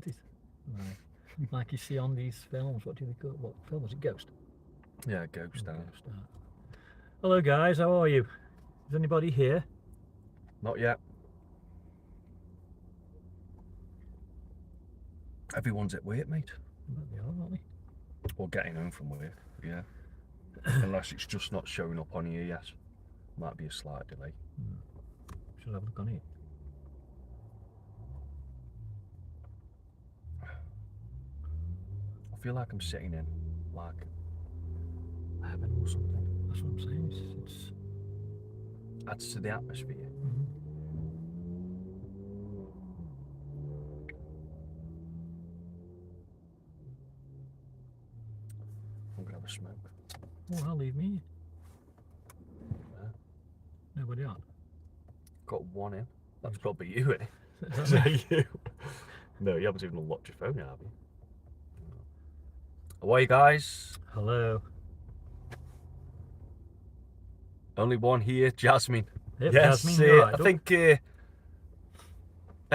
it? Right. Like you see on these films. What do they call? What film was it? Ghost. Yeah, Ghost Town. Ghost. Hello guys, how are you? Is anybody here? Not yet. Everyone's at work, mate. But they are, aren't they? Or getting home from work, yeah. Unless it's just not showing up on here yet. Might be a slight delay. Should have a look on here. I feel like I'm sitting in, like, heaven or something. That's what I'm saying. It's Adds to the atmosphere. I'm gonna have a smoke. Oh, I'll leave me. Yeah. Nobody on. Got one in. That's got to be you, eh? Is that me? You? No, you haven't even unlocked your phone, have you? How are you guys? Hello. Only one here, Jasmine. Yep, Yes, Jasmine, you're right, I think. Hey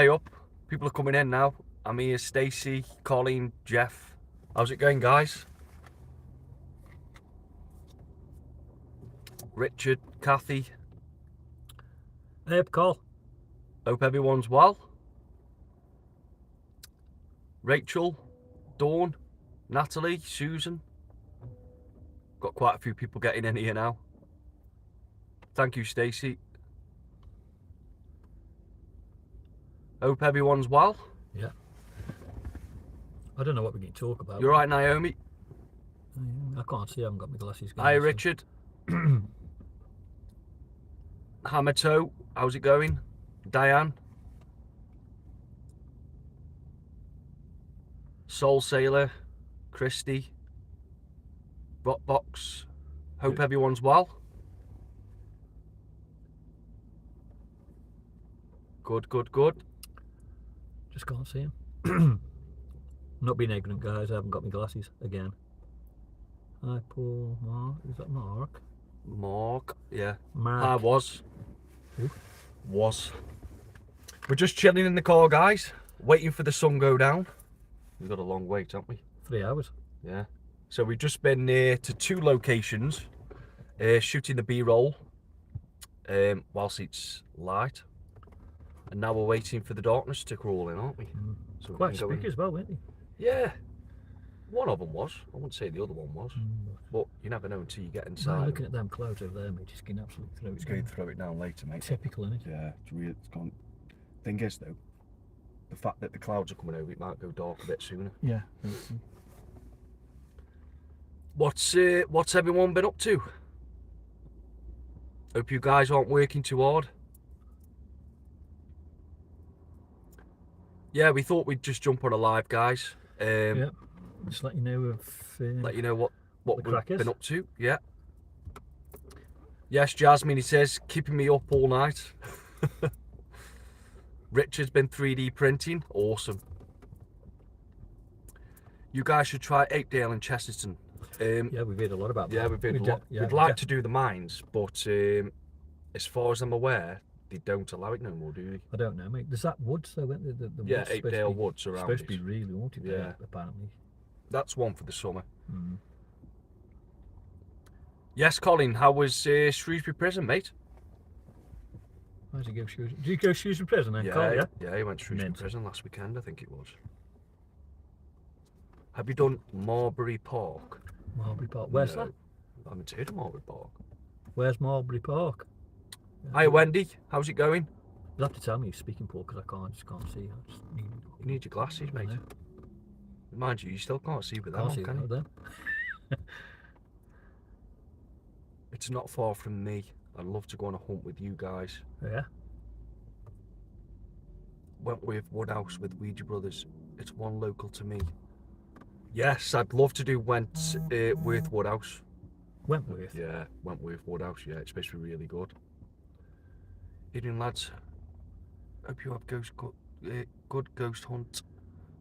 up, people are coming in now. I'm here, Stacey, Colleen, Jeff. How's it going, guys? Richard, Kathy. Hey, Cole. Hope everyone's well. Rachel, Dawn, Natalie, Susan. Got quite a few people getting in here now. Thank you, Stacey. Hope everyone's well. Yeah. I don't know what we're going to talk about. You're right, Naomi. I can't see. I haven't got my glasses. Hi, Richard. Hammertoe, how's it going? Diane. Soul Sailor, Christy, Rockbox. Hope everyone's well. Good, good, good. Just can't see him. Not being ignorant, guys. I haven't got my glasses again. Hi, Paul. Mark. Is that Mark? Mark, yeah. Mark. I was. Who? Was. We're just chilling in the car, guys. Waiting for the sun go down. We've got a long wait, haven't we? 3 hours. Yeah. So we've just been to 2 locations, shooting the B-roll whilst it's light. And now we're waiting for the darkness to crawl in, aren't we? So we Quite can go spooky in. as well, weren't they? Yeah. One of them was. I wouldn't say the other one was. But you never know until you get inside. By looking at them clouds over there, mate, just can absolutely throw it It's down. going to throw it down later, mate. Typical, isn't it? Yeah, it's real. It's gone. Thing is, though, the fact that the clouds are coming over, it might go dark a bit sooner. Yeah. What's everyone been up to? Hope you guys aren't working too hard. Yeah, we thought we'd just jump on a live, guys. Yeah. Just let you know of. Let you know what the we've crack is. been up to. Yeah. Yes, Jasmine, he says, keeping me up all night. Richard's been 3D printing. Awesome. You guys should try Apedale and Chesterton. Yeah, we've heard a lot about that. Yeah, we've heard a lot. We'd like to do the mines, but as far as I'm aware, they don't allow it no more, do they? I don't know, mate. There's that woods, though, isn't there? The Yeah, woods supposed Apedale to be- Woods around supposed to it. be really haunted, Yeah. apparently. That's one for the summer. Mm. Yes, Colin, how was Shrewsbury Prison, mate? Where did he go? Did you go Shrewsbury Prison then, Carl? Yeah. Yeah, he went to Shrewsbury Mint. Prison last weekend, I think it was. Have you done Marbury Park? Marbury Park. Where's No, that? I haven't heard of Marbury Park. Where's Marbury Park? Hi, Wendy. How's it going? You'll have to tell me you're speaking, Paul, because I just can't see. I just need, You need your glasses, mate. Yeah. Mind you, you still can't see with them can't on, see can you? that then. It's not far from me. I'd love to go on a hunt with you guys. Yeah. Wentworth Woodhouse with Ouija Brothers. It's one local to me. Yes, I'd love to do Wentworth Woodhouse. Wentworth. Yeah, Wentworth Woodhouse. Yeah, it's supposed to be really good. Evening, lads. Hope you have good ghost hunt.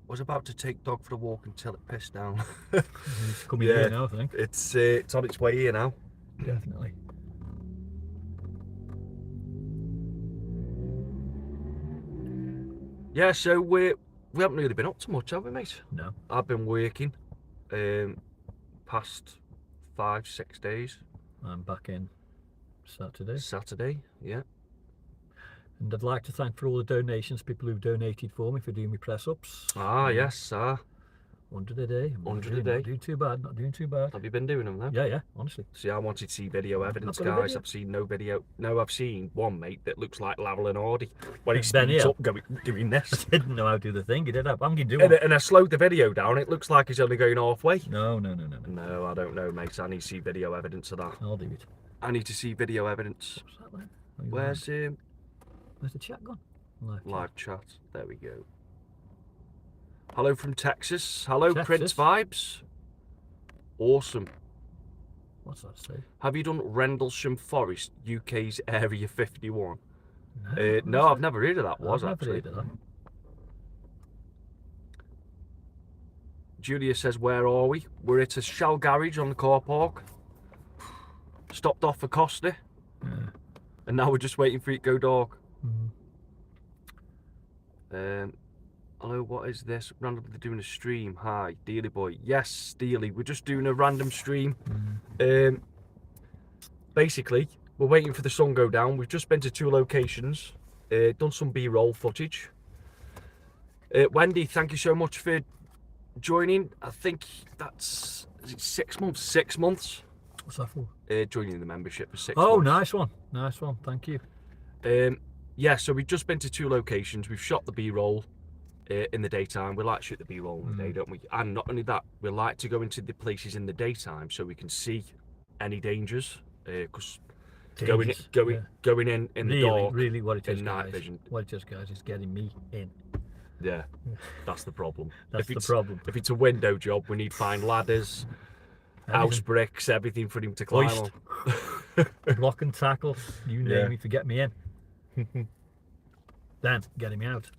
Was about to take dog for a walk until it pissed down. It's coming Yeah. here now, I think. It's on its way here now. Definitely. Yeah, so we haven't really been up to much, have we, mate? No. I've been working past 5-6 days. I'm back in Saturday, yeah. And I'd like to thank for all the donations, people who've donated for me for doing my press ups. Ah, yes, sir. 100 a day. 100 a day. Not doing too bad. Not doing too bad. Have you been doing them, though? Yeah, honestly. See, I wanted to see video evidence, got a guys. video. I've seen no video. No, I've seen one, mate, that looks like Laval and Hardy. When he Ben speeds here. up doing this. I didn't know how to do the thing. He did that. I'm going to do it. And I slowed the video down. It looks like he's only going halfway. No. No, I don't know, mate. I need to see video evidence of that. I'll do it. I need to see video evidence. What's that there? Where's the chat gone? live chat? There we go. Hello from Texas. Hello, Texas. Prince Vibes. Awesome. What's that say? Have you done Rendlesham Forest, UK's Area 51? No, No, I've never heard of that. I've never Actually. heard of that. Julia says, where are we? We're at a Shell garage on the car park. Stopped off for Costa. Yeah. And now we're just waiting for it to go dark. Mm. Hello, what is this? Randomly doing a stream. Hi, Dealy boy. Yes, Steely. We're just doing a random stream. Basically, we're waiting for the sun go down. We've just been to 2 locations. Done some B-roll footage. Wendy, thank you so much for joining. I think that's, is it 6 months? 6 months. What's that for? Joining the membership for 6 Oh, months. nice one. Thank you. Yeah, so we've just been to 2 locations. We've shot the B-roll in the daytime. We like to shoot the B-roll in the day, don't we? And not only that, we like to go into the places in the daytime so we can see any dangers. Because going in the dark, really, what it is, in night guys, vision. what it is, guys, is getting me in. Yeah, that's the problem. That's the problem. If it's a window job, we need fine ladders, house bricks, everything for him to climb Hoist. on. Block and tackle, you name Yeah. it, to get me in. Then getting me out.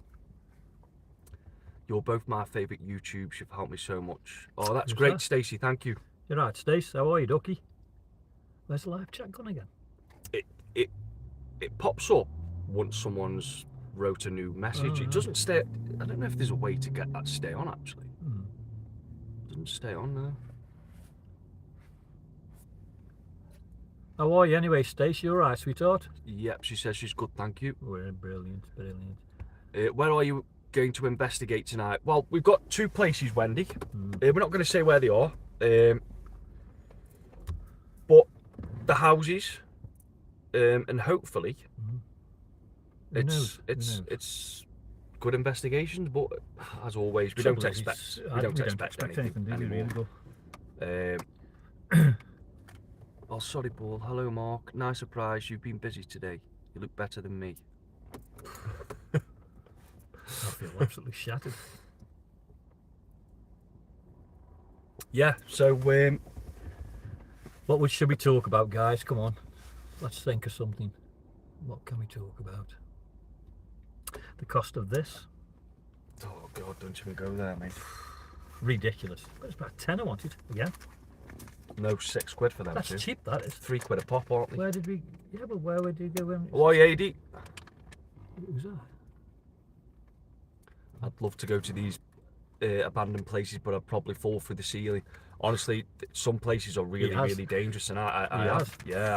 You're both my favourite YouTubes. You've helped me so much. Oh, that's Who's great, that? Stacey. Thank you. You're right, Stace. How are you, Ducky? Where's the live chat gone again? It pops up once someone's wrote a new message. It doesn't stay. I don't know if there's a way to get that to stay on. Actually, it doesn't stay on now. How are you anyway, Stace? You alright, sweetheart? Yep, she says she's good. Thank you. We're brilliant. Where are you going to investigate tonight? Well, we've got 2 places, Wendy. We're not going to say where they are, but the houses, and hopefully, it's good investigations. But as always, we don't expect anything anymore. Oh, sorry, Paul. Hello, Mark. Nice surprise. You've been busy today. You look better than me. I feel absolutely shattered. Yeah, so What should we talk about, guys? Come on, let's think of something. What can we talk about? The cost of this? oh God, don't even go there, mate. Ridiculous. But it's about 10 I wanted. Again? No, £6 for them. That's too. cheap, that is. £3 a pop, aren't they? Where did we... Yeah, but where did you go when... Why, AD? Who's that? I'd love to go to these abandoned places, but I'd probably fall through the ceiling. Honestly, some places are really dangerous, and I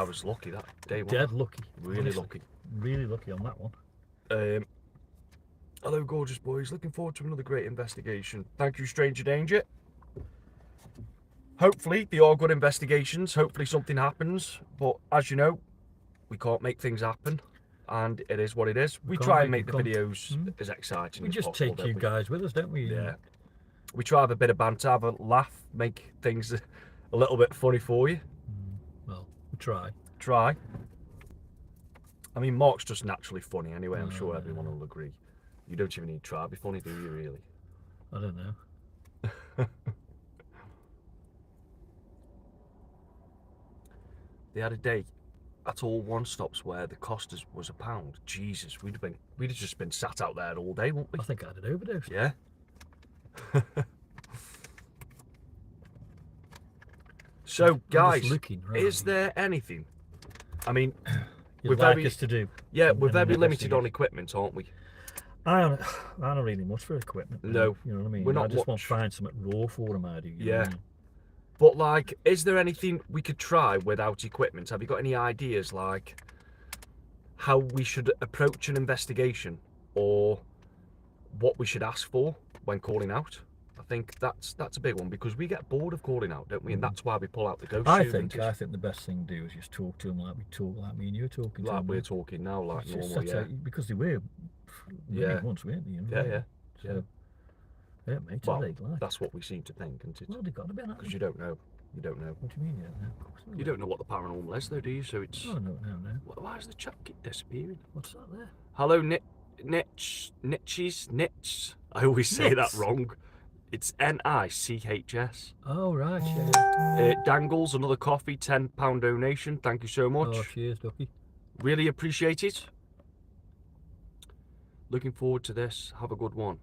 was lucky that day. Dead lucky. Really honestly. lucky. Really lucky on that one. Hello, gorgeous boys. Looking forward to another great investigation. Thank you, Stranger Danger. Hopefully, they are good investigations. Hopefully, something happens. But as you know, we can't make things happen, and it is what it is. We try and make the videos as exciting as possible. We just take you guys with us, don't we? Yeah. We try to have a bit of banter, have a laugh, make things a little bit funny for you. Well, we try. Try. I mean, Mark's just naturally funny anyway. I'm sure everyone will agree. You don't even need to try to be funny, do you, really? I don't know. They had a day at all one stops where the cost was £1. Jesus, we'd have just been sat out there all day, wouldn't we? I think I had an overdose. Yeah. So, guys, is there anything? I mean, you'd like us to do? Yeah, we're very limited on equipment, aren't we? I don't really much for equipment. No, you know what I mean. we're not I just want much. to find something raw for them. I do. You know Yeah. what I mean? But like, is there anything we could try without equipment? Have you got any ideas, like how we should approach an investigation, or what we should ask for when calling out? I think that's a big one, because we get bored of calling out, don't we? And that's why we pull out the ghost I tube and think the best thing to do is just talk to them like we talk, like me and you are talking to like them. we're talking now, like It's just normal, yeah. because they were Yeah. once, weren't they? You know Yeah, what I mean? yeah. So, yeah, mate. Well, Are they like? that's what we seem to think, isn't it? Well, they've got to be. Because you don't know. You don't know. What do you mean? Yeah, no, of course not. You don't know what the paranormal is, though, do you? So it's. Oh no. Why does the chat keep disappearing? What's that there? Hello, Niches. I always say that Nits. wrong. It's Nichs. Oh right, yeah. Dangles, another coffee, £10 donation. Thank you so much. Oh, cheers, Ducky. Really appreciate it. Looking forward to this. Have a good one.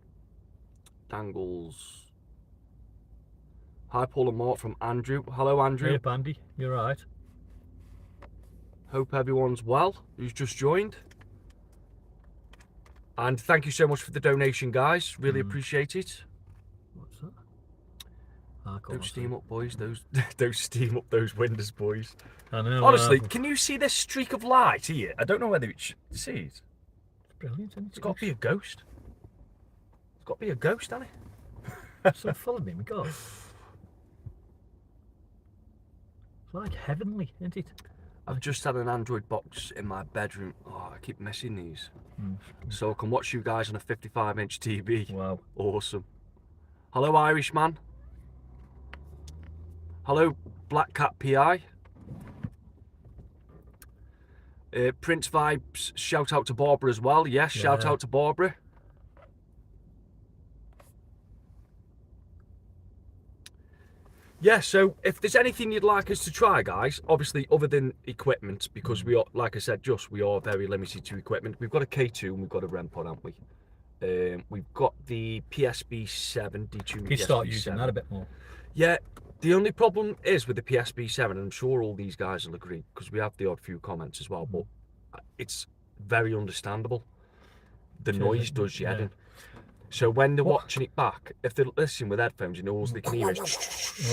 Dangles. Hi, Paul and Mark from Andrew. Hello, Andrew. Hey, Andy, you're right. Hope everyone's well who's just joined. And thank you so much for the donation, guys. Really appreciate it. What's that? I can't Don't see. steam up, boys. Don't steam up those windows, boys. I know. Honestly, can you see this streak of light here? I don't know whether it's see it. it's brilliant. Isn't It's got to be a ghost. It's got to be a ghost, hasn't it? So follow me, my God. It's like heavenly, isn't it? I've just had an Android box in my bedroom. Oh, I keep missing these. So I can watch you guys on a 55-inch TV. Wow. Awesome. Hello, Irishman. Hello, Black Cat PI. Prince Vibes, shout out to Barbara as well. Yes, shout Yeah. out to Barbara. Yeah, so if there's anything you'd like us to try, guys, obviously other than equipment, because we are, like I said, we are very limited to equipment. We've got a K2 and we've got a REM pod, haven't we? We've got the PSB7, detuned You start PSB7. using that a bit more. Yeah, the only problem is with the PSB7, and I'm sure all these guys will agree, because we have the odd few comments as well, but it's very understandable. The noise does you head in. So when they're watching it back, if they're listening with headphones, you know, all they can hear is...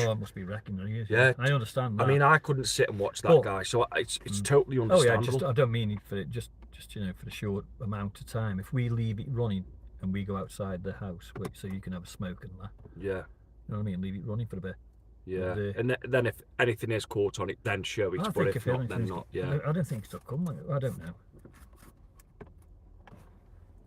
Oh, it must be wrecking their ears. Yeah. I understand that. I mean, I couldn't sit and watch that But- guy, so it's totally Oh yeah, understandable. I don't mean it for just you know, for the short amount of time. If we leave it running and we go outside the house, so you can have a smoke and that. Yeah, You know what I mean? Leave it running for a bit. yeah. And, And then if anything is caught on it, then show it. I But think if not, then not. Yeah. I don't think it's stuck come. I don't know.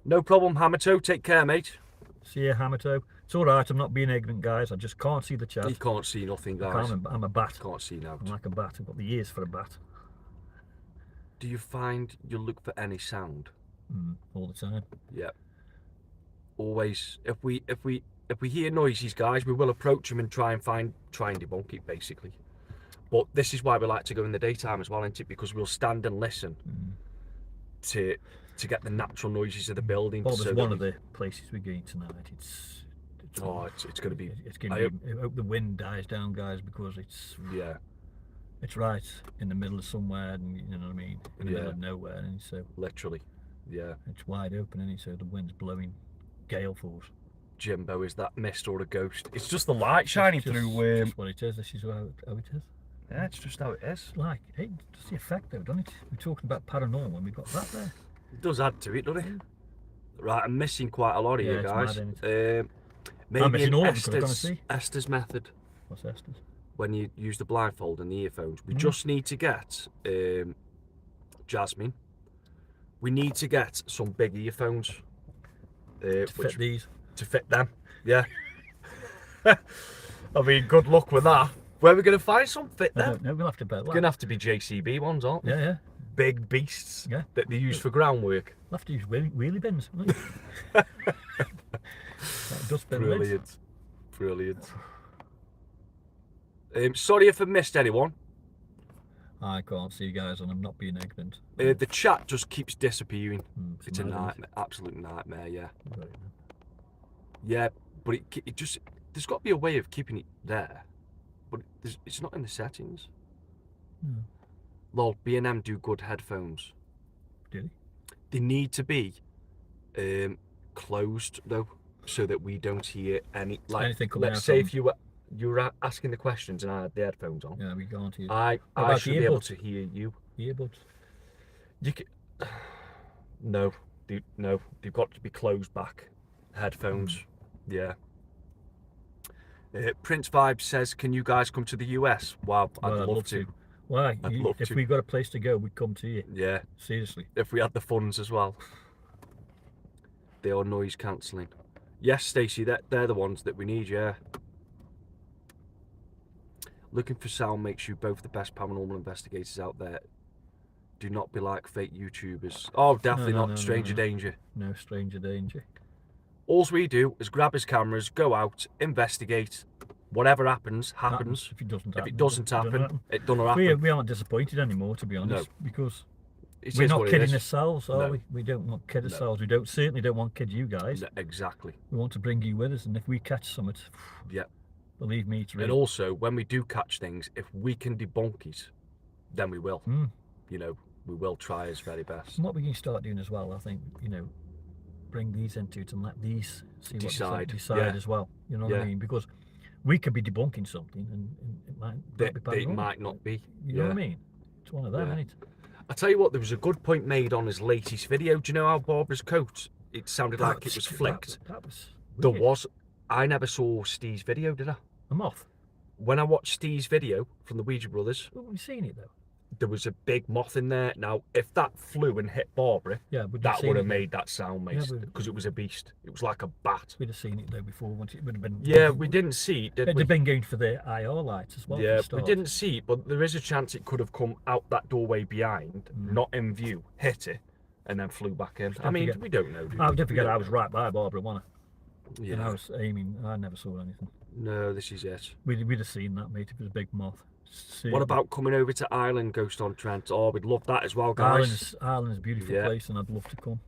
No problem, Hamato. Take care, mate. See you, Hamato. It's all right. I'm not being ignorant, guys. I just can't see the chat. You can't see nothing, I guys. can't, I'm a bat. Can't see now. I'm like a bat. I've got the ears for a bat. Do you find you look for any sound? All the time. Yeah. Always. If we hear noises, guys, we will approach them and try and debunk it, basically. But this is why we like to go in the daytime as well, isn't it? Because we'll stand and listen to get the natural noises of the building. Well, so there's that one of the places we're going tonight. It's going to be. It's going to be. I hope the wind dies down, guys, because Yeah. it's right in the middle of somewhere, and you know what I mean, in the middle of nowhere, and so Literally. Yeah. it's wide open, and so the wind's blowing gale force. Jimbo, is that mist or a ghost? It's just the light shining It's just, through. just what it is. This is how it is. Yeah, it's just how it is. It's like, hey, just the effect though, doesn't it? We're talking about paranormal, and we've got that there. It does add to it, doesn't it? Right, I'm missing quite a lot here, it's guys. mad, isn't Maybe missing in all of them, 'cause I can't see. Esther's method, What's Esther's? when you use the blindfold and the earphones, we just need to get Jasmine. We need to get some big earphones To fit these. to fit them. Yeah. I mean, good luck with that. Where are we going to find some fit I them? don't know. We'll have to bet. Going to have to be JCB ones, aren't they? Yeah, yeah. Big beasts Yeah. that they use for groundwork. We'll have to use wheelie bins. Won't we? Like dustbin lids. Brilliant. Brilliant. Sorry if I missed anyone. I can't see you guys, and I'm not being ignorant. The chat just keeps disappearing. It's a mad, isn't it? nightmare, absolute nightmare. Yeah, Right. yeah, but it just there's got to be a way of keeping it there, but it's not in the settings. No. Lol, B&M do good headphones. Do they? They need to be closed though, so that we don't hear any. Like, Anything coming let's out say of if you were asking the questions and I had the headphones on, Yeah, we can't hear. I about should be able to hear you. Earbuds. You can, no, no, they've got to be closed back. Headphones, yeah. Prince Vibe says, "Can you guys come to the US?" Wow, Well, I'd love to. Why? I'd love if to. we got a place to go, we'd come to you. Yeah, Seriously. if we had the funds as well. They are noise cancelling. Yes, Stacey, they're the ones that we need. Yeah. Looking for sound makes you both the best paranormal investigators out there. Do not be like fake YouTubers. Oh, definitely No, not. no, Stranger no. danger. No stranger danger. All we do is grab his cameras, go out, investigate. Whatever happens, happens. If it doesn't If happen, it doesn't happen, it doesn't happen. We aren't disappointed anymore, to be honest, because It we're is not what it kidding is. ourselves, are No. we? We don't want kid No. ourselves. We certainly don't want kid you guys. No, exactly. We want to bring you with us, and if we catch something, Yeah. believe me, it's real. And also, when we do catch things, if we can debunk it, then we will. You know, we will try his very best. And what we can start doing as well, I think, you know, bring these into it and let these see Decide. decide Yeah. as well. You know what Yeah. I mean? Because we could be debunking something and it might be It paranormal. might not be. You know what I mean? It's one of them, Yeah. isn't it? I tell you what, there was a good point made on his latest video. Do you know how Barbara's coat? It sounded like it was flicked. That was There weird. was. I never saw Steve's video, did I? A moth. When I watched Steve's video from the Ouija Brothers, Well, we've seen it though. there was a big moth in there. Now, if that flew and hit Barbara, Yeah, but that would have made that sound, mate, Yeah, because it was a beast. It was like a bat. We'd have seen it though before. Once it would have been. Yeah, we didn't see it, did It'd we? have been going for the IR lights as well. Yeah, for the we start. didn't see it, but there is a chance it could have come out that doorway behind, not in view, hit it, and then flew back in. I mean, we don't know, do we? I don't forget We I don't was know. right by Barbara, wasn't I? And I Yeah. was aiming. I never saw anything. No, this is it. We'd have seen that, mate. If it was a big moth. What about coming over to Ireland, Ghost on Trent? Oh, we'd love that as well, guys. Ireland's a beautiful Yeah. place, and I'd love to come.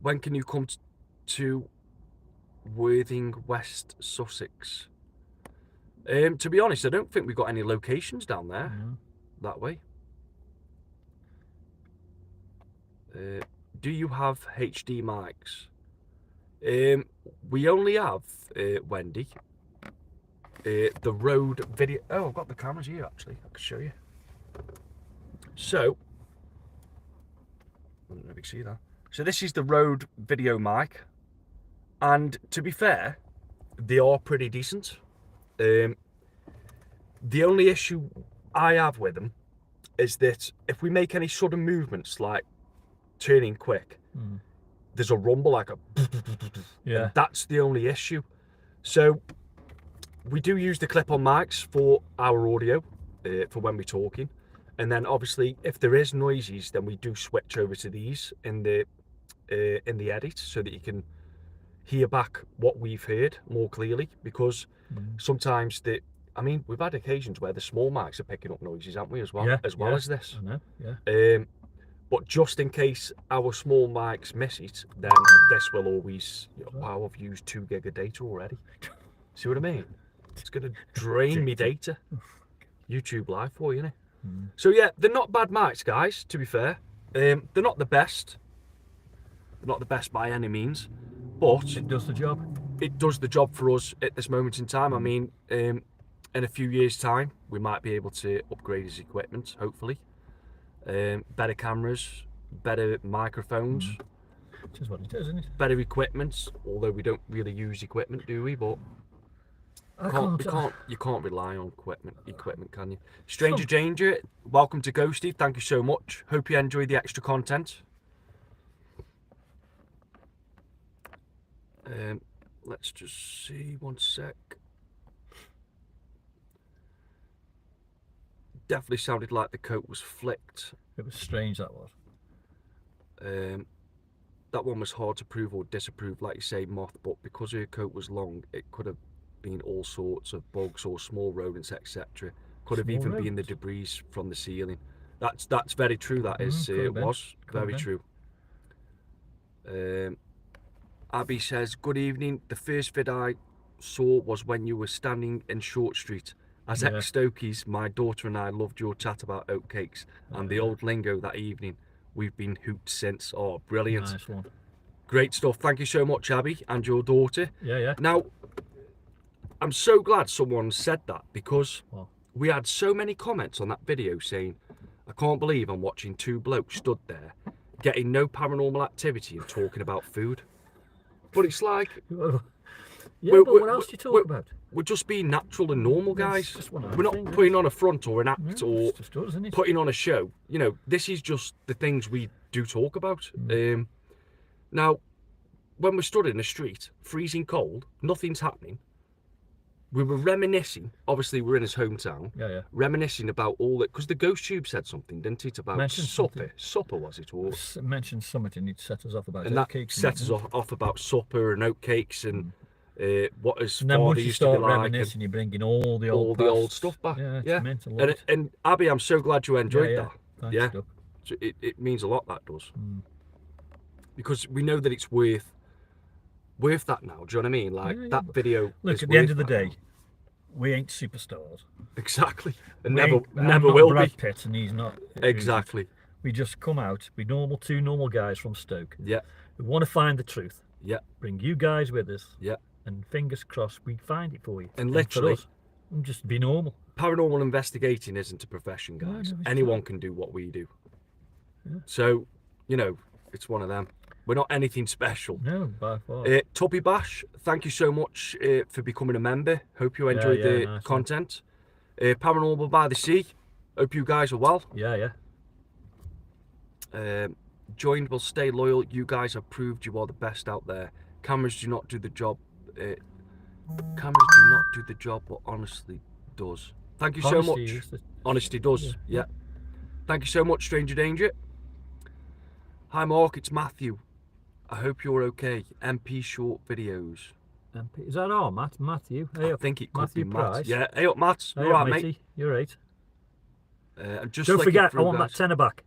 When can you come to Worthing, West Sussex? To be honest, I don't think we've got any locations down there that way. Do you have HD mics? We only have, Wendy, the Rode video. Oh, I've got the cameras here actually. I can show you. So, I don't know if you can see that. So this is the Rode video mic, and to be fair, they are pretty decent. The only issue I have with them is that if we make any sudden movements, like turning quick, there's a rumble, like a Yeah. and that's the only issue. So we do use the clip-on mics for our audio, for when we're talking, and then obviously if there is noises, then we do switch over to these in the edit, so that you can hear back what we've heard more clearly. Because sometimes we've had occasions where the small mics are picking up noises, haven't we, as well? Yeah, as well as this. I know. Yeah. But just in case our small mics miss it, then this will always. Wow, I've used 2 gig of data already. See what I mean? It's going to drain me data. YouTube Live for you, innit? So yeah, they're not bad mics, guys. To be fair, they're not the best. They're not the best by any means, but It does the job. it does the job for us at this moment in time. I mean, in a few years' time, we might be able to upgrade his equipment, hopefully. Better cameras, better microphones, Which is what it is, isn't it? better equipment. Although we don't really use equipment, do we? But you can't rely on equipment, can you? Stranger Danger, welcome to Ghosty. Thank you so much. Hope you enjoy the extra content. Let's just see, one sec. Definitely sounded like the coat was flicked. It was strange, that was. That one was hard to prove or disapprove, like you say, moth, but because her coat was long, it could have been all sorts of bugs or small rodents, etc. Could have even been the debris from the ceiling. That's very true. That is, it was very true. Abby says, good evening. The first vid I saw was when you were standing in Short Street. As ex-Stokies, my daughter and I loved your chat about oatcakes and the old lingo that evening. We've been hooped since. Oh, brilliant. Nice one. Great stuff. Thank you so much, Abby, and your daughter. Yeah. Now, I'm so glad someone said that, because Well, we had so many comments on that video saying, I can't believe I'm watching two blokes stood there getting no paranormal activity and talking about food. But it's like, yeah, We're- but what we're- else do you talk we're- about? we're just being natural and normal, That's guys. just one of We're the not things, putting on a front or an act No, or it's just us, isn't it? putting on a show. You know, this is just the things we do talk about. Now, when we're stood in the street, freezing cold, nothing's happening, we were reminiscing. Obviously, we're in his hometown. Yeah. Reminiscing about all that, because the Ghost Tube said something, didn't it, about Mentioned supper? something. Supper, was it? Or Mentioned something and he'd set us off about and that oatcakes. set us off about supper and oatcakes and what his And then father once you used to be start like. And reminiscing, you're bringing all the old old past. stuff back. Yeah, Yeah. it's mental. love it. And Abby, I'm so glad you enjoyed yeah. that. Thanks, Yeah. Doug. So it means a lot, that does. Because we know that it's worth that now. Do you know what I mean? Like Yeah, that but video. Look, is at the end worth of the that day, now. we ain't superstars. Exactly. And We never ain't- I'm never not will Brad be. Pitt and he's not. Exactly. We just come out, be two normal guys from Stoke. Yeah. We want to find the truth. Yeah. Bring you guys with us. Yeah. And fingers crossed we find it for you. And for literally, us, and just be normal. paranormal investigating isn't a profession, guys. no, it's Anyone can do what we do. Yeah. So, you know, it's one of them. We're not anything special. No, by far. Tubby Bash, thank you so much for becoming a member. Hope you enjoyed yeah, the nice content. Paranormal by the Sea, hope you guys are well. Yeah. Joined will stay loyal. You guys have proved you are the best out there. Cameras do not do the job. But honestly does. Thank you so Honesty much. is the- Honesty does. Yeah. Thank you so much, Stranger Danger. Hi Mark, it's Matthew. I hope you're okay. MP short videos. Is that all, Matt? Matthew? Hey I up, think it could Matthew be Matt. Price. Yeah. Hey up, Matt. Hey You up, alright, mate? matey. You're right. I'm just Don't flicking forget, I through, want guys. that tenner back.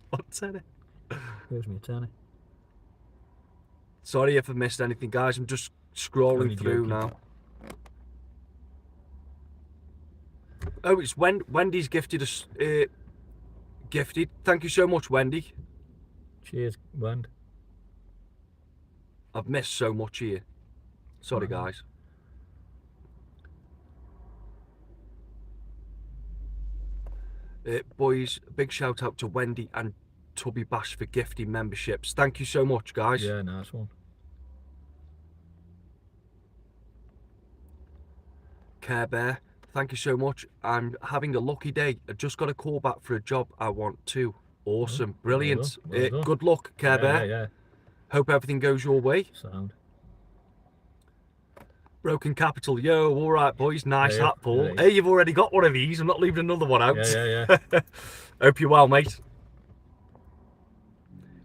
What tenner? Here's me a tenner. Sorry if I missed anything, guys. I'm just scrolling Only through joking. now. Oh, it's Wendy's gifted us. Gifted. Thank you so much, Wendy. Cheers, Wend. I've missed so much here. Sorry, guys. Boys, big shout out to Wendy and Tubby Bash for gifting memberships. Thank you so much, guys. Yeah, nice one. Care Bear, thank you so much. I'm having a lucky day. I just got a call back for a job I want to. Awesome. Brilliant. well done. Good luck, Care Bear. Yeah. Hope everything goes your way. Sound. Broken Capital. Yo, all right, boys. Nice Yeah, hat, Paul. yeah. Hey, you've already got one of these. I'm not leaving another one out. Yeah. Hope you're well, mate.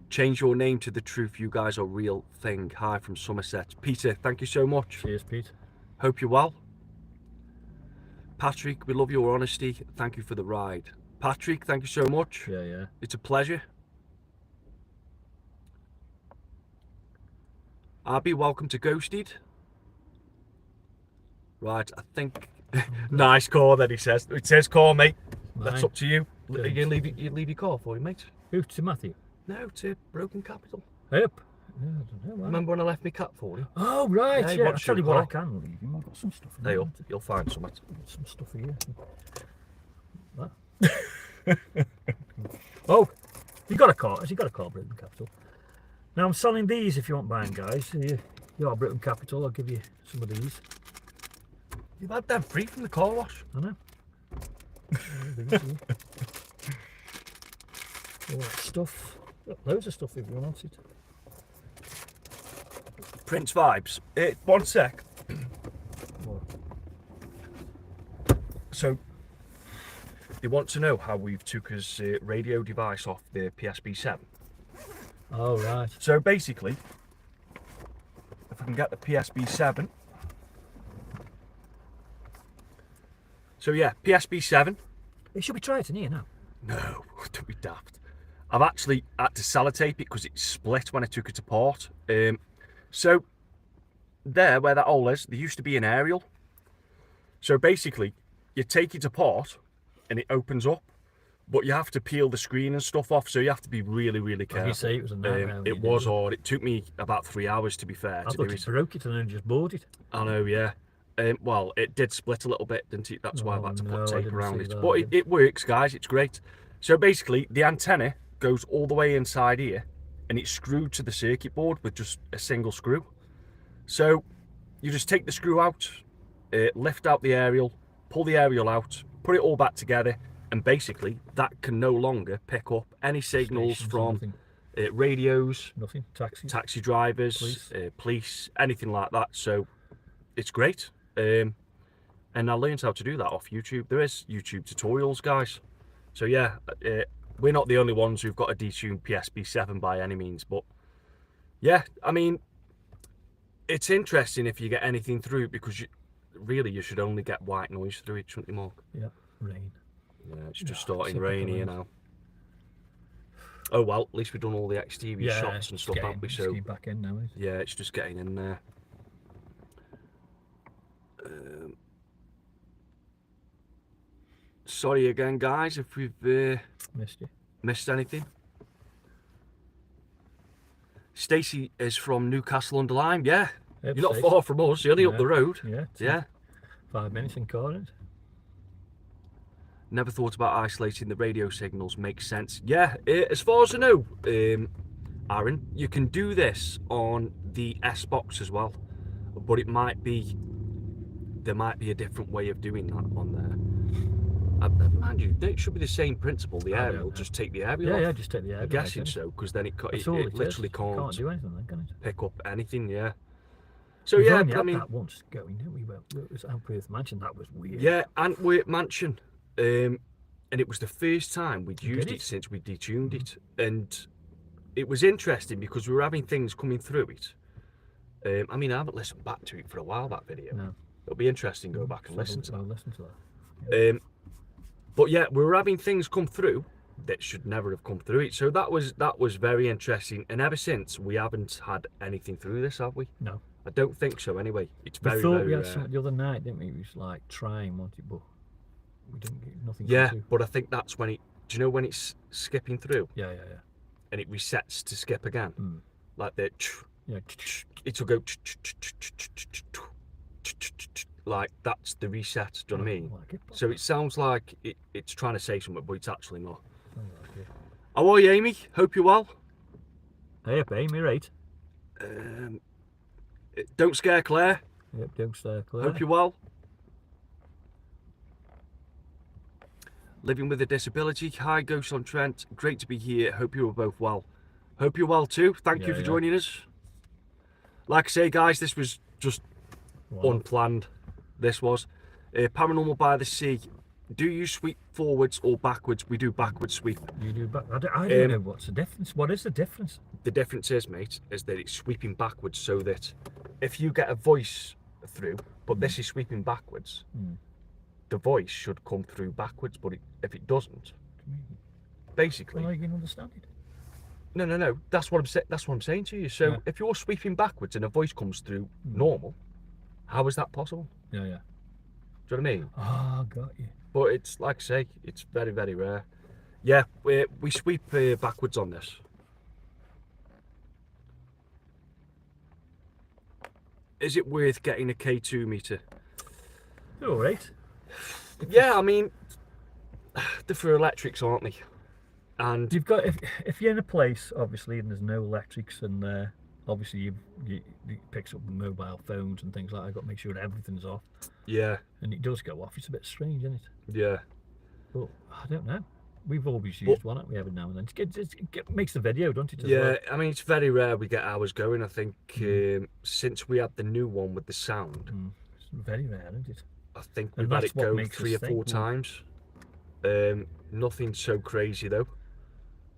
Change your name to the truth. You guys are real thing. Hi from Somerset. Peter, thank you so much. Cheers, Pete. Hope you're well. Patrick, we love your honesty. Thank you for the ride. Patrick, thank you so much. Yeah. It's a pleasure. Abby, welcome to Ghosted. Right, I think... nice car, then he says. It says car, mate. That's Mine. up to you. Good. You leave your car for you, mate? Who to Matthew? No, to Broken Capital. Yep. Yeah, I don't know, why. Remember when I left my cat for you? Oh, right, Yeah, yeah. I'll what's tell you your what, I car? can leave him. I've got some stuff in There here. you'll find some. I've got some stuff here. That. Oh, you got a car. Has he got a car, Britain Capital? Now, I'm selling these if you want buying, guys. You are Britain Capital. I'll give you some of these. You've had them free from the car wash. I know. All that stuff. Got loads of stuff if you want it. Prince vibes. One sec. What? So, they want to know how we've took his radio device off the PSB7. Oh, right. So basically, if I can get the PSB7. So yeah, PSB7. Should we try it in here now? No, don't be daft. I've actually had to sellotape it because it split when I took it apart. So there, where that hole is, there used to be an aerial. So basically, you take it apart and it opens up. but you have to peel the screen and stuff off, so you have to be really, really careful. Like you say, it was a nightmare. when It you was did hard. It took me about 3 hours, to be fair, I to thought do you it. broke it and then just bought it. I know, yeah. Well, it did split a little bit, didn't it? That's why I've Oh, had to no, I put tape didn't around see it. that, But I it works, guys. It's great. So basically, the antenna goes all the way inside here, and it's screwed to the circuit board with just a single screw. So you just take the screw out, lift out the aerial, pull the aerial out, put it all back together, and basically that can no longer pick up any signals Stations, from nothing. Radios, Nothing. Taxis. taxi drivers, Police. police, anything like that. So it's great. And I learned how to do that off YouTube. There is YouTube tutorials, guys. So yeah, we're not the only ones who've got a detuned PSB7 by any means, but yeah, I mean, it's interesting if you get anything through, because you should only get white noise through it, shouldn't you, Mark? Yeah. Rain. Yeah, it's just Oh, starting rain here now. Oh well, at least we've done all the exterior shots and stuff, haven't we? So back in now, isn't it? yeah, it's just getting in there. Sorry again, guys, if we've Missed you. missed anything. Stacey is from Newcastle under Lyme. Yeah, Yep, you're not Stacey. far from us. You're only up Yeah. the road. Yeah. Yeah. 5 minutes in Corinth. Never thought about isolating the radio signals. Makes sense. Yeah, as far as I know, Aaron, you can do this on the S box as well, but there might be a different way of doing that on there. Mind you, it should be the same principle. The I don't aerial, know. just take the aerial Yeah, off. yeah, just take the air. I'm guessing so, because then it That's all it literally is. can't do anything then, can it? pick up anything. Yeah. So We've yeah, only I had mean, that once going, didn't we? Well, it was Antwerp Mansion. That was weird. yeah, Antwerp Mansion, and it was the first time we'd used it since we detuned it, and it was interesting because we were having things coming through it. I mean, I haven't listened back to it for a while, that video. No. It'll be interesting to go back and listen to that. I'll listen to that. But yeah, we were having things come through that should never have come through it. So that was very interesting. And ever since, we haven't had anything through this, have we? No. I don't think so. Anyway, it's We very, thought very we had rare. something the other night, didn't we? We was like trying, wanted, but we didn't get nothing. Yeah, through. but I think that's when it. Do you know when it's skipping through Yeah. and it resets to skip again, Mm. like the. Yeah. It'll go. Like that's the reset. Do you know what I mean? Like it, but So it sounds like it's trying to say something, but it's actually not. I like it. How are you, Amy? Hope you're well. Hey, up, Amy, right? Don't scare Claire. Yep, don't stay clear. Hope you're well. Living with a disability. Hi, Ghost on Trent. Great to be here. Hope you are both well. Hope you're well too. Thank you Yeah, for yeah. joining us. Like I say, guys, this was just Wow. unplanned. This was Paranormal by the Sea. Do you sweep forwards or backwards? We do backwards sweep. You do back. I don't know what's the difference. What is the difference? The difference is, mate, is that it's sweeping backwards, so that if you get a voice through, but this is sweeping backwards, the voice should come through backwards. But if it doesn't, basically, Well, I can understand it. no. That's what I'm saying to you. So Yeah. if you're sweeping backwards and a voice comes through normal, how is that possible? Yeah. Do you know what I mean? Oh, got you. But it's like I say, it's very, very rare. Yeah, we sweep backwards on this. Is it worth getting a K2 meter? They're all right. Yeah, I mean, they're for electrics, aren't they? And You've got if you're in a place obviously and there's no electrics and obviously you picks up mobile phones and things like that. I've got to make sure that everything's off. yeah, And it does go off. It's a bit strange, isn't it? yeah. But I don't know. We've always used one, haven't we, every now and then. It makes the video, don't it? As Yeah, well? I mean, it's very rare we get ours going. I think since we had the new one with the sound, It's very rare, isn't it? I think And we've had that's it what go makes 3 or us 4 think, times. Nothing so crazy though.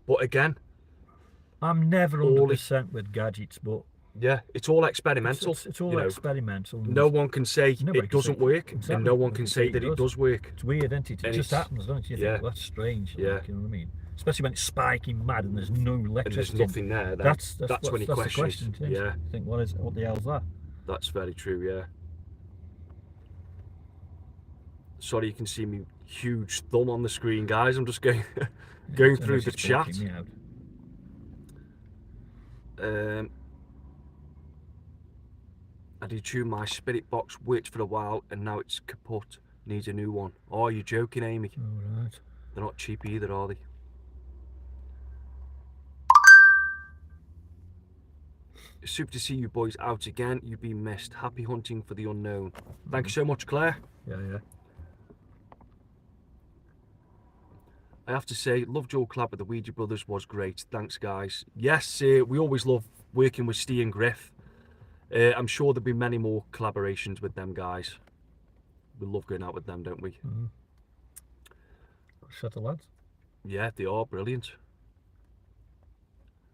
But again, I'm never All 100% with gadgets, but yeah, it's all experimental. it's all you know. experimental. and No one can say Nobody it can doesn't say- work, exactly, and no one nobody can can say say that it it does work. It's weird, isn't it? It And just it's- happens, don't you? You yeah. think, well, that's strange. Yeah. Like, you know what I mean? Especially when it's spiking mad and there's no And there's electricity. nothing there. Then That's when you the question question. it. Yeah, You think, what the hell's that? that's very true. Yeah. Sorry, you can see me huge thumb on the screen, guys. I'm just going going I know through the she's chat. poking me out. I detune my spirit box, worked for a while, and now it's kaput. Needs a new one. Oh, you're joking, Amy. All right. They're not cheap either, are they? Super to see you boys out again. You've been missed. Happy hunting for the unknown. Thank you so much, Claire. Yeah, yeah. I have to say, loved your collab with the Ouija Brothers, was great. Thanks, guys. Yes, we always love working with Steve and Griff. I'm sure there'll be many more collaborations with them guys. We love going out with them, don't we? Mm-hmm. Set of lads. Yeah, they are brilliant.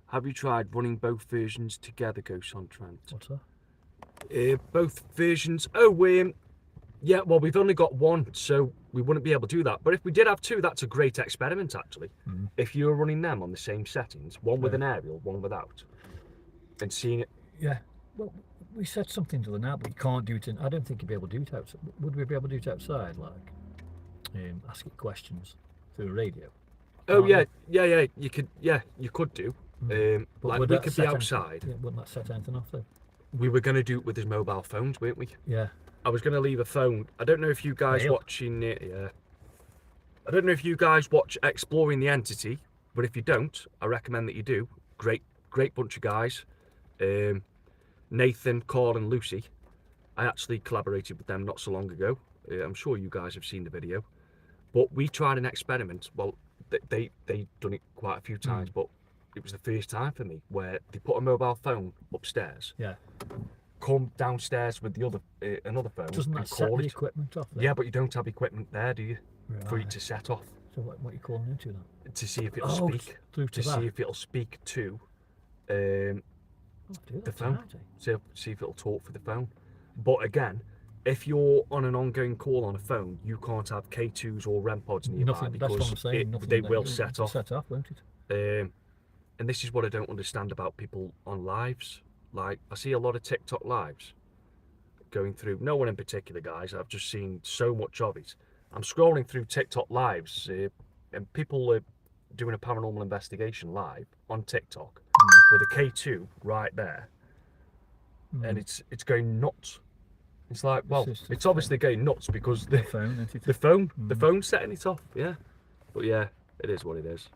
Have you tried running both versions together, Ghost on Trent? What's that? Both versions. Oh, yeah, well, we've only got one, so we wouldn't be able to do that. But if we did have two, that's a great experiment, actually. Mm-hmm. If you were running them on the same settings, one with Yeah. an aerial, one without, and seeing it. Yeah. Well, we said something to the night, but you can't do it in. I don't think you'd be able to do it outside. Would we be able to do it outside, like ask it questions through the radio? Oh, Can't yeah, you could, you could do. But Like, would we that could set be anything- outside. Yeah, wouldn't that set anything off though? We were going to do it with his mobile phones, weren't we? Yeah. I was going to leave a phone. I don't know if you guys Fail. watching it. Yeah. I don't know if you guys watch Exploring the Entity, but if you don't, I recommend that you do. Great bunch of guys. Nathan, Carl, and Lucy. I actually collaborated with them not so long ago. I'm sure you guys have seen the video. But we tried an experiment. Well, they done it quite a few times, but it was the first time for me where they put a mobile phone upstairs. Yeah. Come downstairs with the other another phone Doesn't and that set call the it. equipment off? Then? Yeah, but you don't have equipment there, do you? For it Right. to set off, So what are you calling into then? to see if it'll Oh, speak, through to to that. see if it'll speak to Oh, do the that phone, tonight, see if it'll talk for the phone. But again, if you're on an ongoing call on a phone, you can't have K2s or REM pods nearby Nothing. That's what I'm because saying. Nothing they that will you- set off. Set off, won't it? And this is what I don't understand about people on lives. Like, I see a lot of TikTok lives going through, no one in particular, guys, I've just seen so much of it. I'm scrolling through TikTok lives and people are doing a paranormal investigation live on TikTok with a K2 right there, and it's going nuts. It's like, well, It's just it's obviously going nuts because The phone, isn't it? the phone's setting it off. Yeah, but yeah, it is what it is.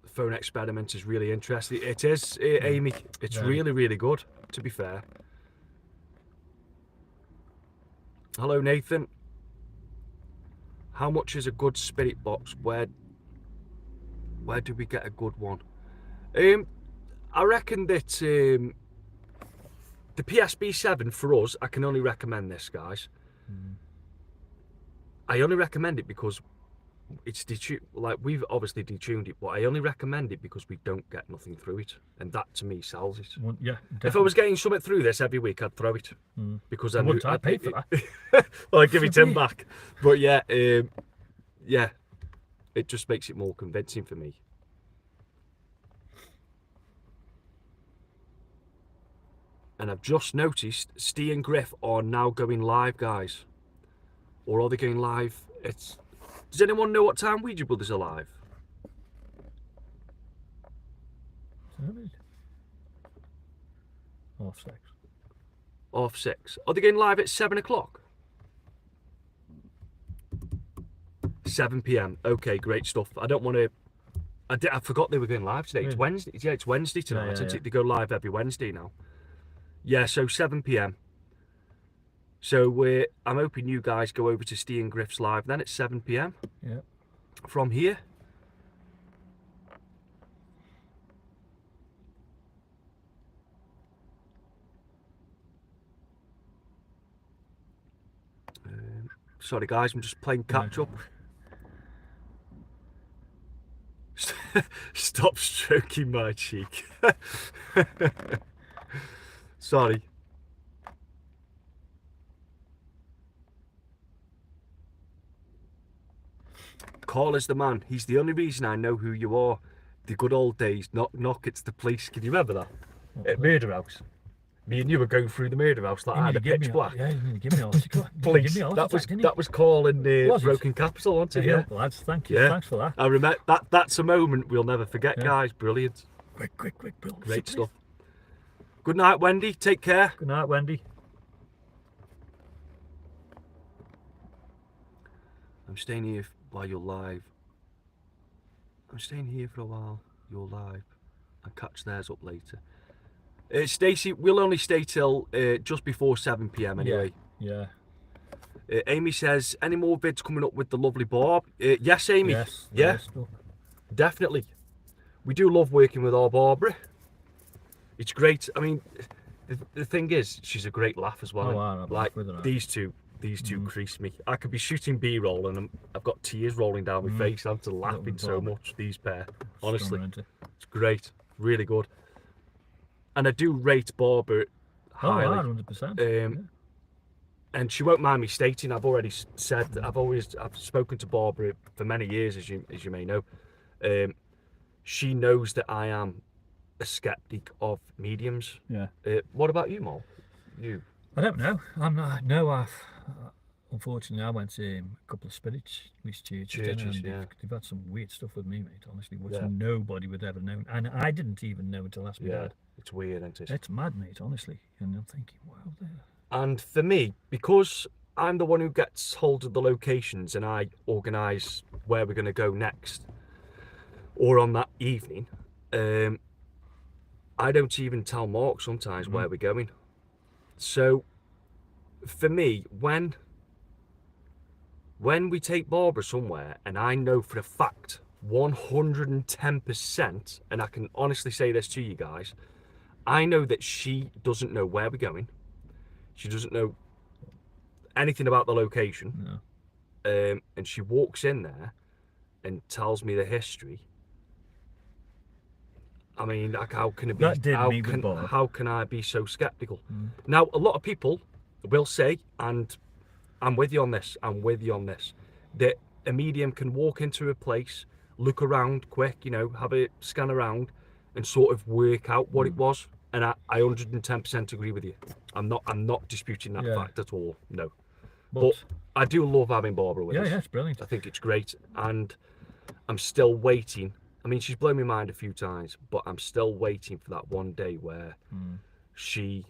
The phone experiment is really interesting. It is, Amy. It's Very. really, really good, to be fair. Hello, Nathan. How much is a good spirit box? Where do we get a good one? I reckon that the PSB 7 for us, I can only recommend this, guys. I only recommend it because it's detuned. Like, we've obviously detuned it, but I only recommend it because we don't get nothing through it, and that to me sells it. Yeah. If I was getting something through this every week, I'd throw it because I wouldn't. knew I'd pay for that. well, I'd give it For 10 me. back. But yeah, yeah, it just makes it more convincing for me. And I've just noticed Steve and Griff are now going live, guys. Or are they going live? Does anyone know what time Ouija Brothers are live? 6:30. 6:30. Are they going live at 7 o'clock? 7 p.m. Okay, great stuff. I don't want to. I forgot they were going live today. It's Really? Wednesday. Yeah, it's Wednesday tonight. Yeah, Isn't yeah. it? They go live every Wednesday now. Yeah, so 7 p.m. So I'm hoping you guys go over to Steve and Griff's live then at 7 p.m. Yeah. from here. Sorry guys, I'm just playing catch up. Stop stroking my cheek. Sorry. Call is the man. He's the only reason I know who you are. The good old days. Knock, knock, it's the police. Can you remember that? At Murder House. Me and you were going through the murder house like He I nearly had a gave pitch me, black. yeah, he nearly gave me all. Give Police. me all That was attack, didn't he? that was calling Was it? Broken Capital, wasn't it? Yeah, Yeah. lads, thank you. Yeah. Thanks for that. I remember that. That's a moment we'll never forget, Yeah. guys. Brilliant. Quick, Bill. Great stuff. Good night, Wendy. Take care. Good night, Wendy. I'm staying here while you're live. I'm staying here for a while. You're live. I'll catch theirs up later. Stacey, we'll only stay till just before 7 p.m. anyway. Yeah. Amy says, any more vids coming up with the lovely Barb? Yes, Amy. Yes. Yeah, definitely. We do love working with our Barbara. It's great. I mean, the thing is, she's a great laugh as well. Oh, wow, I've like with her, these two crease me. I could be shooting B-roll and I've got tears rolling down my face. I'm just laughing so much. These pair, honestly, it's great, really good. And I do rate Barbara highly. 100%. And she won't mind me stating. I've already said I've spoken to Barbara for many years, as you may know. She knows that I am a skeptic of mediums. Yeah. What about you, Mo? You? I don't know. I'm not. No, unfortunately, I went to a couple of spiritualist churches, and they've had some weird stuff with me, mate. Honestly, which nobody would ever know, and I didn't even know until last week. It's weird, isn't it? It's mad, mate. Honestly, and I'm thinking, wow. And for me, because I'm the one who gets hold of the locations and I organise where we're going to go next, or on that evening, I don't even tell Mark sometimes where we're going. So, for me, when we take Barbara somewhere, and I know for a fact, 110%, and I can honestly say this to you guys, I know that she doesn't know where we're going. She doesn't know anything about the location. No. And she walks in there and tells me the history. I mean, like, how can it be? How can I be so skeptical? Now, a lot of people will say, and I'm with you on this, that a medium can walk into a place, look around quick, have a scan around, and sort of work out what it was. And I 110% agree with you. I'm not disputing that fact at all. No, but I do love having Barbara with us. Yeah, it's brilliant. I think it's great, and I'm still waiting. I mean, she's blown my mind a few times, but I'm still waiting for that one day where she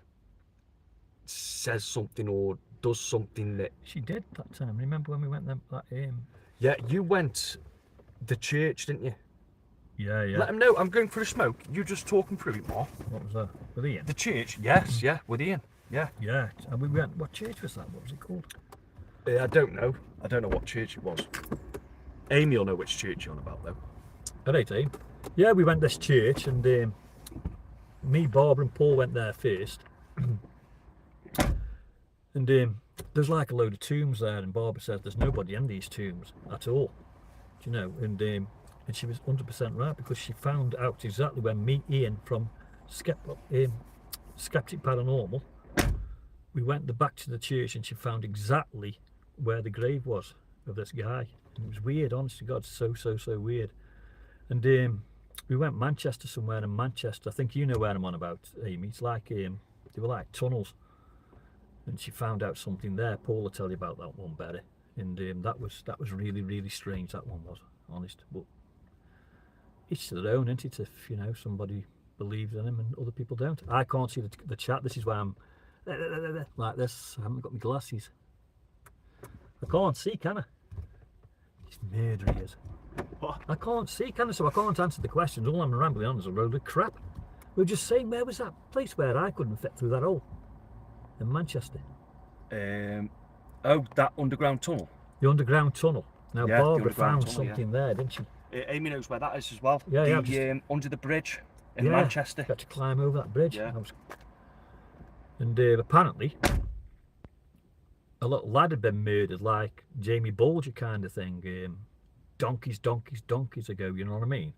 says something or does something that she did that time. Remember when we went that? Yeah, you went the church, didn't you? Yeah. Let him know I'm going for a smoke. You just talking through it more. What was that? With Ian? The church? Yes, yeah, with Ian. Yeah. Yeah. And we went. What church was that? What was it called? I don't know. I don't know what church it was. Amy will know which church you're on about, though. At 18. Yeah, we went this church, and me, Barbara, and Paul went there first. And there's like a load of tombs there, and Barbara says there's nobody in these tombs at all. Do you know? And she was 100% right, because she found out exactly when me, Ian, from Skeptic Paranormal, we went back to the church, and she found exactly where the grave was of this guy. And it was weird, honest to God, so weird. And we went Manchester somewhere in Manchester. I think you know where I'm on about, Amy. It's like they were like tunnels. And she found out something there. Paul will tell you about that one better. And that was really strange. That one was, honest. But each to their own, isn't it? If somebody believes in him and other people don't. I can't see the chat. This is where I'm like this. I haven't got my glasses. I can't see, can I? He's murder he is. I can't see, can I? So I can't answer the questions. All I'm rambling on is a load of crap. We were just saying, where was that place where I couldn't fit through that hole? In Manchester. Oh, that underground tunnel. The underground tunnel. Now, Yeah, Barbara found something there, didn't she? Amy knows where that is as well. Yeah, Under the bridge in Manchester. Had to climb over that bridge. Yeah. And apparently, a little lad had been murdered, like Jamie Bulger kind of thing. Donkeys ago, you know what I mean?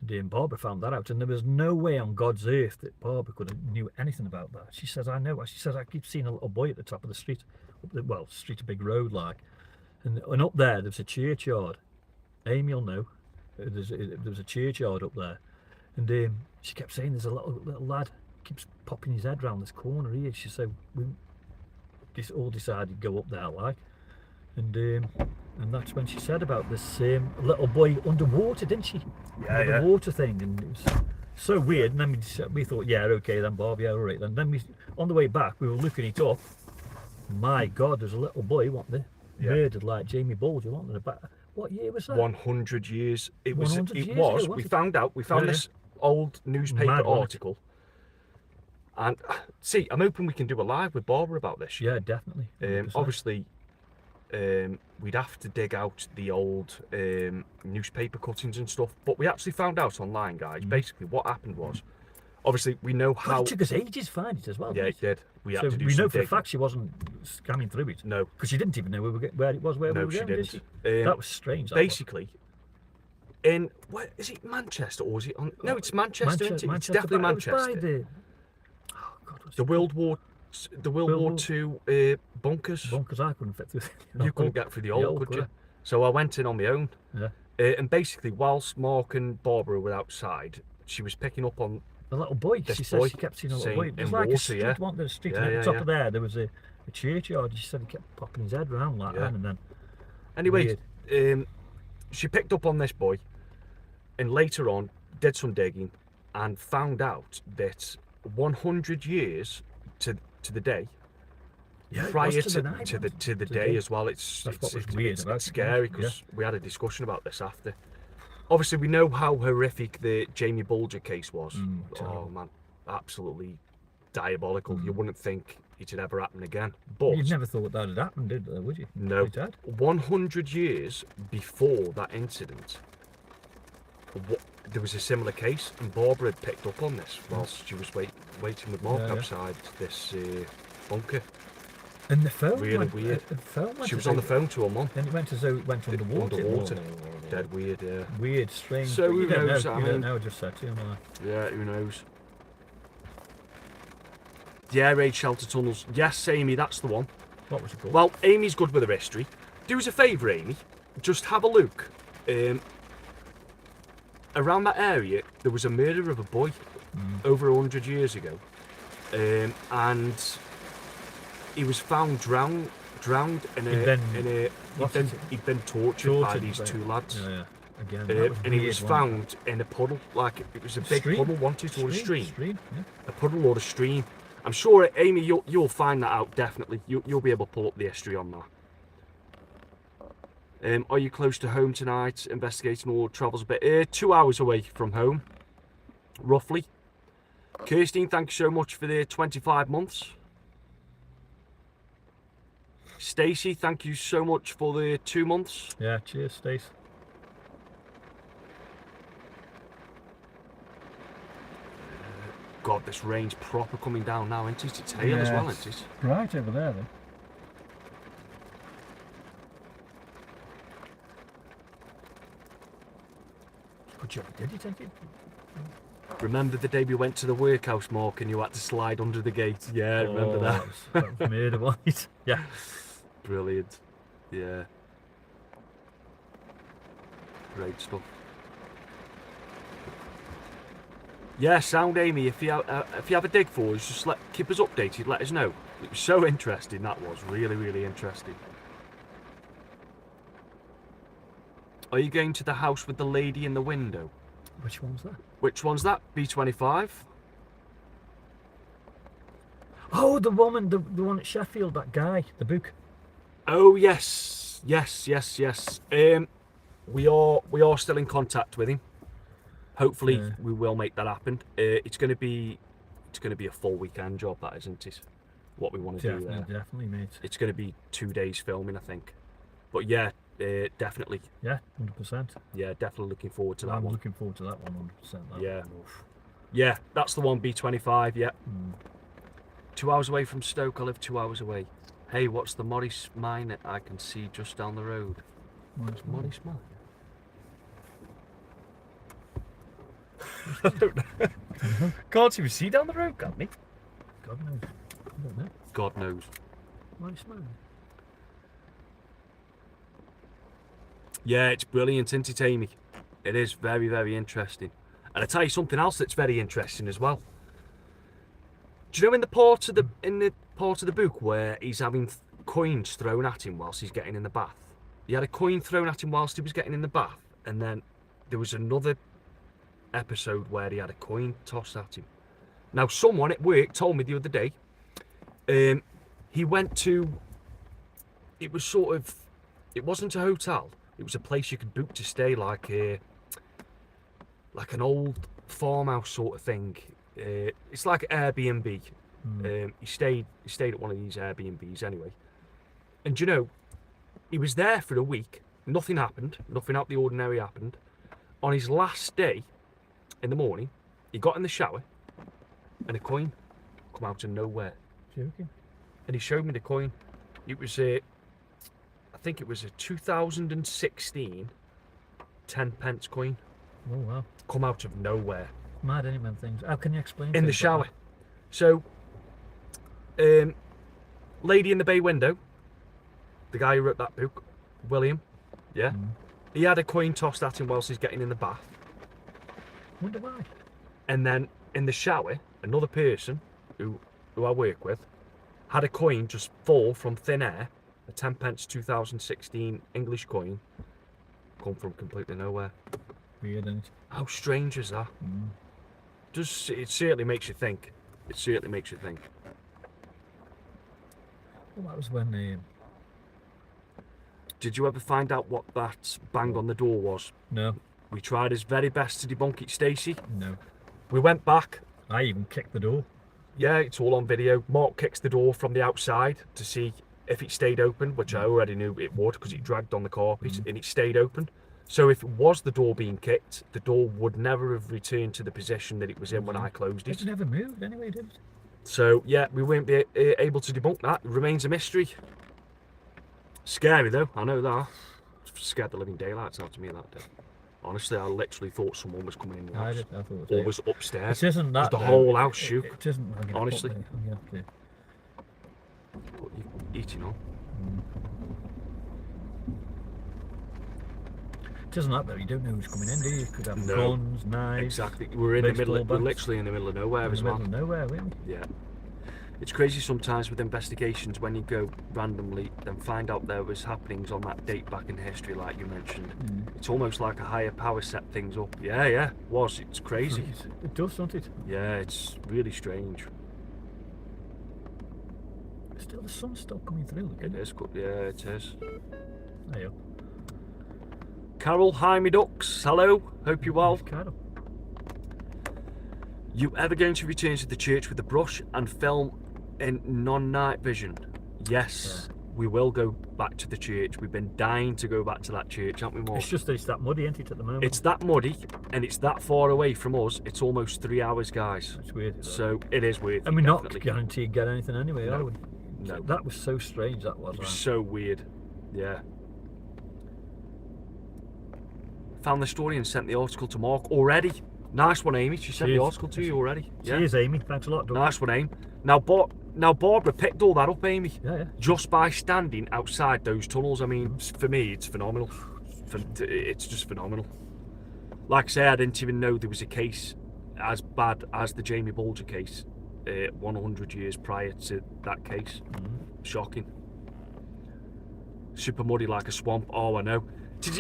And Barbara found that out, and there was no way on God's earth that Barbara could have knew anything about that. She says, I know. She says, I keep seeing a little boy at the top of the street, street, a big road like, and up there's a churchyard. Amy will know. There's a churchyard up there, and she kept saying there's a little lad keeps popping his head round this corner here. She said we all decided to go up there, like, and that's when she said about this little boy underwater, didn't she? Yeah, yeah. Underwater thing, and it was so weird. And then we thought, yeah, okay then, Bob, yeah, all right. And then on the way back, we were looking it up. My God, there's a little boy, wasn't there? Yeah. Murdered like Jamie Bulger, wasn't there? About what year was that? 100 years. It was. 100 It years was. ago, We wasn't it? found out. We found Yeah, this old newspaper Mad, wasn't it? article. And see, I'm hoping we can do a live with Barbara about this. Yeah, definitely. 100%. Obviously, we'd have to dig out the old newspaper cuttings and stuff. But we actually found out online, guys. Basically, what happened was, obviously, we know But how. it took us ages to find it as well. Yeah, didn't it did. We had so to do we some know for a digging. fact she wasn't scanning through it. No, Because she didn't even know where it was, where we no, were she going, didn't. did she? That was strange. That was. Basically, in where is it? Manchester or is it on? No, it's Manchester. Isn't it? It's definitely but it was Manchester. by the, oh God, what's The it World War War II bunkers. Bunkers I couldn't fit through. You couldn't get through the old, could you? So I went in on my own. Yeah. And basically, whilst Mark and Barbara were outside, she was picking up on A little boy. this She said boy she kept seeing a little saying boy. in There's like water, a street, yeah. wasn't there? A street, Yeah, and at yeah, the top yeah. of there was a churchyard. She said he kept popping his head around like Yeah. that, and then Anyway, she picked up on this boy, and later on did some digging, and found out that 100 years to the day, yeah, it prior was to the night, the wasn't it? day as well. It's That's what was it's, weird it's, about it's it, yeah. scary because we had a discussion about this after. Obviously, we know how horrific the Jamie Bulger case was. Oh terrible. man, absolutely diabolical. You wouldn't think it would ever happen again. But You'd never thought that had happened, would you? no, It had. 100 years before that incident, there was a similar case, and Barbara had picked up on this whilst she was waiting with Mark Yeah, yeah. outside this bunker. And the phone Really went, weird. The phone went She was as on the though- phone to her mum. Then it went as though it went underwater. Dead weird, yeah. Weird, strange. So but you who don't knows, know. I You don't mean- know. Just said to him. Yeah, who knows? The air raid shelter tunnels. Yes, Amy, that's the one. What was it called? Well, Amy's good with her history. Do us a favour, Amy. Just have a look. Around that area, there was a murder of a boy over 100 years ago. And he was found drowned in a he'd been tortured by these two lads. Yeah, yeah. Again, that was And he weird, was wasn't it? found in a puddle, like it was a big Stream? puddle, wasn't it, or a stream? Stream, yeah. A puddle or a stream. I'm sure, Amy, you'll find that out definitely. You'll be able to pull up the history on that. Are you close to home tonight? Investigating all travels a bit. 2 hours away from home, roughly. Kirstine, thank you so much for the 25 months. Stacey, thank you so much for the 2 months. Yeah, cheers, Stace. God, this rain's proper coming down now, isn't it? It's hail as well, isn't it? Right over there, then. Good job, did you take it? Remember the day we went to the workhouse, Mark, and you had to slide under the gate? Yeah, I remember that. That was murder, wasn't it? Yeah. Brilliant. Yeah. Great stuff. Yeah, sound Amy. If you have a dig for us, just keep us updated. Let us know. It was so interesting. That was really interesting. Are you going to the house with the lady in the window? Which one's that? Which one's that? B25. Oh, the woman, the one at Sheffield, that guy, the book. Oh yes. We are still in contact with him. Hopefully, Yeah. we will make that happen. It's going to be a full weekend job, that isn't it? What we want to do there. Definitely, mate. It's going to be 2 days filming, I think. But yeah, definitely. Yeah, 100%. Yeah, definitely looking forward to that I'm one. looking forward to that one, 100%. That Yeah. one. Oof. Yeah, that's the one. B25. Yeah. Mm. 2 hours away from Stoke. I live 2 hours away. Hey, what's the Morris mine that I can see just down the road? Morris Mine. Morris mine. I don't know. Can't even see down the road, can we? God knows. I don't know. God knows. Morris Mine. Yeah, it's brilliant, isn't it, Amy? It is very interesting. And I tell you something else that's very interesting as well. Do you know in the part of the book where he's having coins thrown at him whilst he's getting in the bath? He had a coin thrown at him whilst he was getting in the bath, and then there was another episode where he had a coin tossed at him. Now, someone at work told me the other day, he went to, it wasn't a hotel, it was a place you could book to stay, like an old farmhouse sort of thing. It's like Airbnb. He stayed at one of these Airbnbs anyway. And you know, he was there for a week. Nothing happened. Nothing out of the ordinary happened. On his last day, in the morning, he got in the shower, and a coin come out of nowhere. Joking. And he showed me the coin. It was I think it was a 2016 10p coin. Oh wow. Come out of nowhere. Mad any man things. How can you explain? In the things like shower. So, lady in the bay window, the guy who wrote that book, William, yeah, he had a coin tossed at him whilst he's getting in the bath. Wonder why. And then in the shower, another person who I work with had a coin just fall from thin air, a 10p 2016 English coin, come from completely nowhere. Weird, isn't it? How strange is that? It certainly makes you think. It certainly makes you think. Well, that was when. Did you ever find out what that bang on the door was? No. We tried his very best to debunk it, Stacey. No. We went back. I even kicked the door. Yeah, it's all on video. Mark kicks the door from the outside to see if it stayed open, which I already knew it would because it dragged on the carpet and it stayed open. So if it was the door being kicked, the door would never have returned to the position that it was in when I closed it. It never moved anyway, did it? So yeah, we weren't be able to debunk that. It remains a mystery. Scary though, I know that. Scared the living daylights out of me that day. Honestly, I literally thought someone was coming in the house. I thought Or was upstairs. It isn't that. The whole house shook. It isn't. Honestly. Okay. What you eating on? It isn't that though. You don't know who's coming in, do you? You could have No. guns, knives. Exactly. We're vegetable bags. literally in the middle of nowhere as In the well. middle of nowhere, weren't we? Yeah. It's crazy sometimes with investigations when you go randomly and find out there was happenings on that date back in history like you mentioned. It's almost like a higher power set things up. Yeah, it was. It's crazy. It does, doesn't it? Yeah, it's really strange. Still, the sun's still coming through. It is good. Yeah, it is. There you Carol, hi me ducks. Hello. Hope you're well. Carol. You ever going to return to the church with a brush and film in non-night vision? Yes, we will go back to the church. We've been dying to go back to that church, haven't we, Mark? It's just that it's that muddy, isn't it, at the moment? It's that muddy and it's that far away from us. It's almost 3 hours, guys. It's weird. So it is weird. And we're not definitely. guaranteed to get anything anyway, No. are we? No. That was so strange, that was. It was so weird. Yeah. Found the story and sent the article to Mark already. Nice one, Amy. She sent the article to you already. Yeah. Cheers, Amy. Thanks a lot, Doug. Nice one, Amy. Now Barbara picked all that up, Amy. Yeah. Just by standing outside those tunnels. I mean, for me, it's phenomenal. It's just phenomenal. Like I say, I didn't even know there was a case as bad as the Jamie Bulger case 100 years prior to that case. Shocking. Super muddy like a swamp. Oh, I know.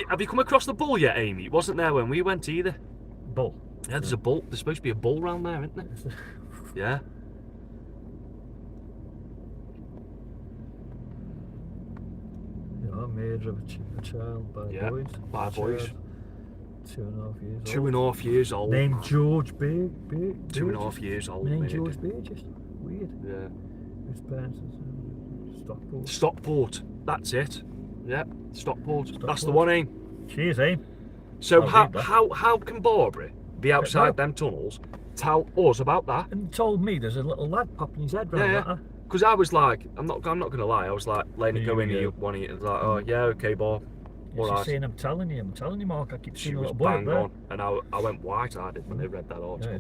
Have you come across the bull yet, Amy? It wasn't there when we went either. Bull? Yeah, there's a bull. There's supposed to be a bull round there, isn't there? Yeah. Murder of a child by boys. By boys. 2.5 years old. 2.5 years old. Named George Burgess. 2.5 years old. Named mate. George Burgess. Weird. Yeah. His parents is Stockport. Stockport. That's it. Yeah. Stockport. That's the Stockport. one, Aim. Cheers, Aim. So I'll how read that. how can Barbara be outside them tunnels, tell us about that? And he told me there's a little lad popping his head round that. Because I was like, I'm not gonna lie, I was like letting it go in you and one of you was like, oh yeah, okay, Bob. She's Alright. saying, I'm telling you, Mark, I keep She seeing a was little boy up bang there. on, and I went white-eyed when they read that article. Yeah.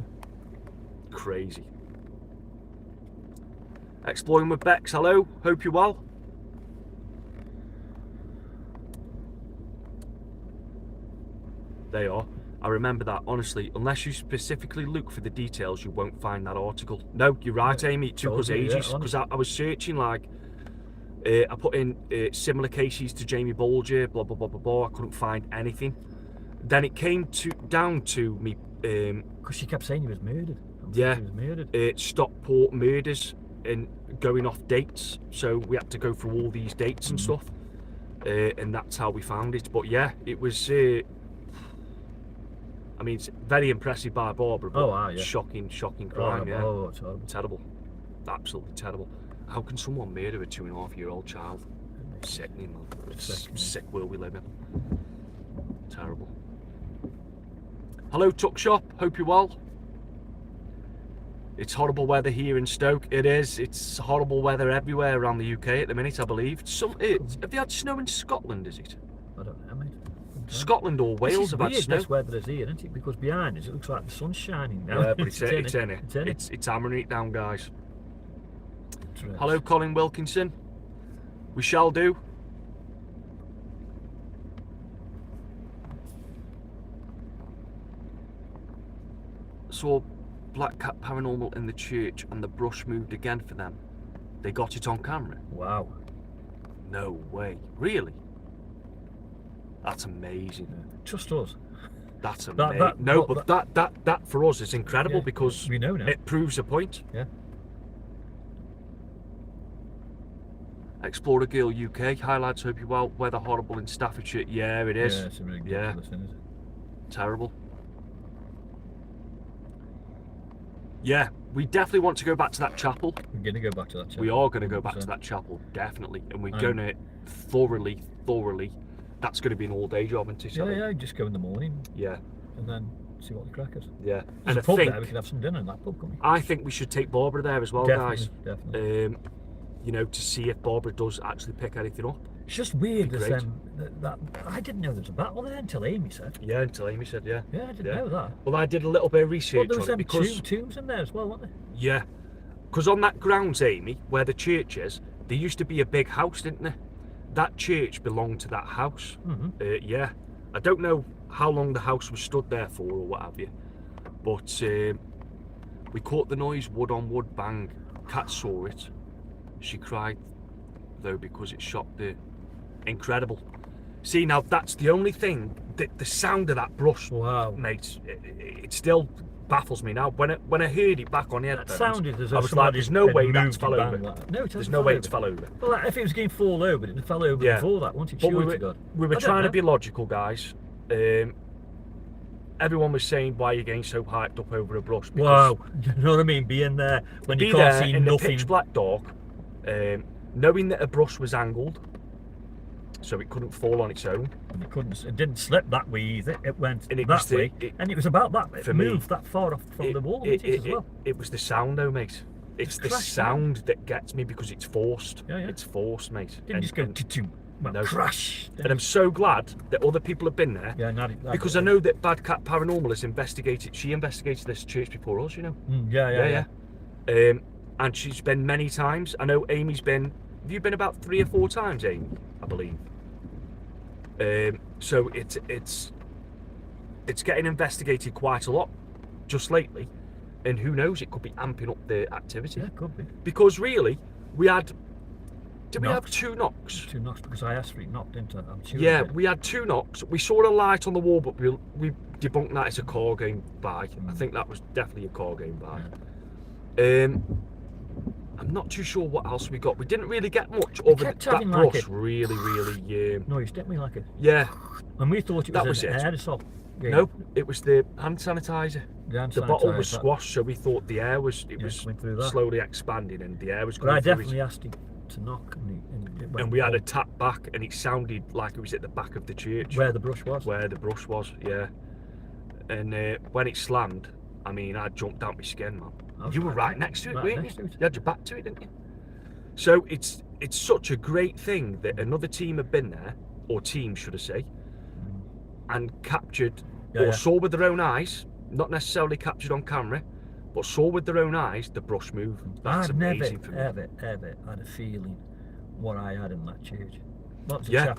Crazy. Exploring with Bex, hello. Hope you're well. They are. I remember that, honestly. Unless you specifically look for the details, you won't find that article. No, you're right, Yeah, Amy. It took us told you, yeah, ages because I was searching, like, I put in similar cases to Jamie Bulger, blah, blah, blah, blah, blah. I couldn't find anything. Then it came down to me. Because she kept saying he was murdered. Yeah, he was murdered. Stockport murders and going off dates. So we had to go through all these dates and stuff. And that's how we found it. But yeah, it was... I mean, it's very impressive by Barbara, but Yeah. shocking crime, yeah. Oh, it's horrible. Terrible. Absolutely terrible. How can someone murder a 2.5-year-old child? Sickening, man. It's sick world we live in. Terrible. Hello, Tuck Shop. Hope you're well. It's horrible weather here in Stoke. It is. It's horrible weather everywhere around the UK at the minute, I believe. Have they had snow in Scotland, is it? I don't know, mate. Scotland or Wales have had snow. This weather is here, isn't it? Because behind us it looks like the sun's shining now. Yeah, but it's in it. It's hammering it down, guys. Hello, Colin Wilkinson. We shall do. Saw Black Cat Paranormal in the church and the brush moved again for them. They got it on camera. Wow. No way. Really? That's amazing. Trust us. That's amazing. That for us is incredible, because we know now. It proves a point. Yeah. Explorer Girl UK highlights. Hope you're well. Weather horrible in Staffordshire. Yeah, it is. Yeah, it's really ridiculous, isn't it? Terrible. Yeah, we definitely want to go back to that chapel. We're going to go back to that chapel. We are going to go back to that chapel, definitely. And we're going to thoroughly, that's going to be an all-day job, isn't it? Yeah, just go in the morning. Yeah. And then see what the crack is. Yeah. There's a pub there, we could have some dinner in that pub, couldn't we? I think we should take Barbara there as well, guys. Definitely. You know, to see if Barbara does actually pick anything up. It's just weird that I didn't know there was a battle there until Amy said. Yeah, until Amy said, yeah. Yeah, I didn't know that. Well, I did a little bit of research there was on it because tombs in there as well, weren't there? Yeah, because on that grounds, Amy, where the church is, there used to be a big house, didn't there? That church belonged to that house. Yeah, I don't know how long the house was stood there for or what have you, but we caught the noise, wood on wood bang. Kat saw it. She cried though because it shocked her. Incredible. See, now that's the only thing, the sound of that brush, mate, it still baffles me now. When I heard it back on the headphones, sounded as I was like, there's no way that's fell over. No, there's no way it's fell over. Well, if it was going to fall over, it fell over before that, wasn't it? But we were trying to be logical, guys. Everyone was saying, why are you getting so hyped up over a brush? Wow, you know what I mean? Being there when you can't see in nothing. The pitch black dark, knowing that a brush was angled, so it couldn't fall on its own. And it didn't slip that way either. It went and that way, and it was about that. It moved that far off from the wall, as well. It was the sound, though, mate. It's the sound that gets me because it's forced. Yeah. It's forced, mate. Didn't just go no crash. And I'm so glad that other people have been there. Yeah, because I know that Bad Cat Paranormal has investigated. She investigated this church before us, you know. Yeah. And she's been many times. I know Amy's been. Have you been about 3 or 4 times, Amy? I believe. So it's getting investigated quite a lot just lately, and who knows, it could be amping up the activity. Yeah, it could be. Because really, we had. Did we have 2 knocks? 2 knocks because I asked for it knocked into. I'm sure. Yeah, we had 2 knocks. We saw a light on the wall, but we debunked that it's a car going by. I think that was definitely a car going by. Yeah. I'm not too sure what else we got. We didn't really get much over that brush. Like Really. Noise, didn't we? Like it. Yeah. And we thought it was an aerosol. Yeah. No, it was the hand sanitizer. The bottle was squashed, so we thought the air was slowly expanding and the air was coming through. But I definitely asked him to knock, and we had a tap back, and it sounded like it was at the back of the church. Where the brush was. Yeah. And when it slammed, I mean, I jumped out my skin, man. You were right next to it, weren't you? You had your back to it, didn't you? So it's such a great thing that another team have been there, or teams should I say, and captured or saw with their own eyes, not necessarily captured on camera, but saw with their own eyes the brush move. That's amazing for me. I've never had a feeling what I had in that church.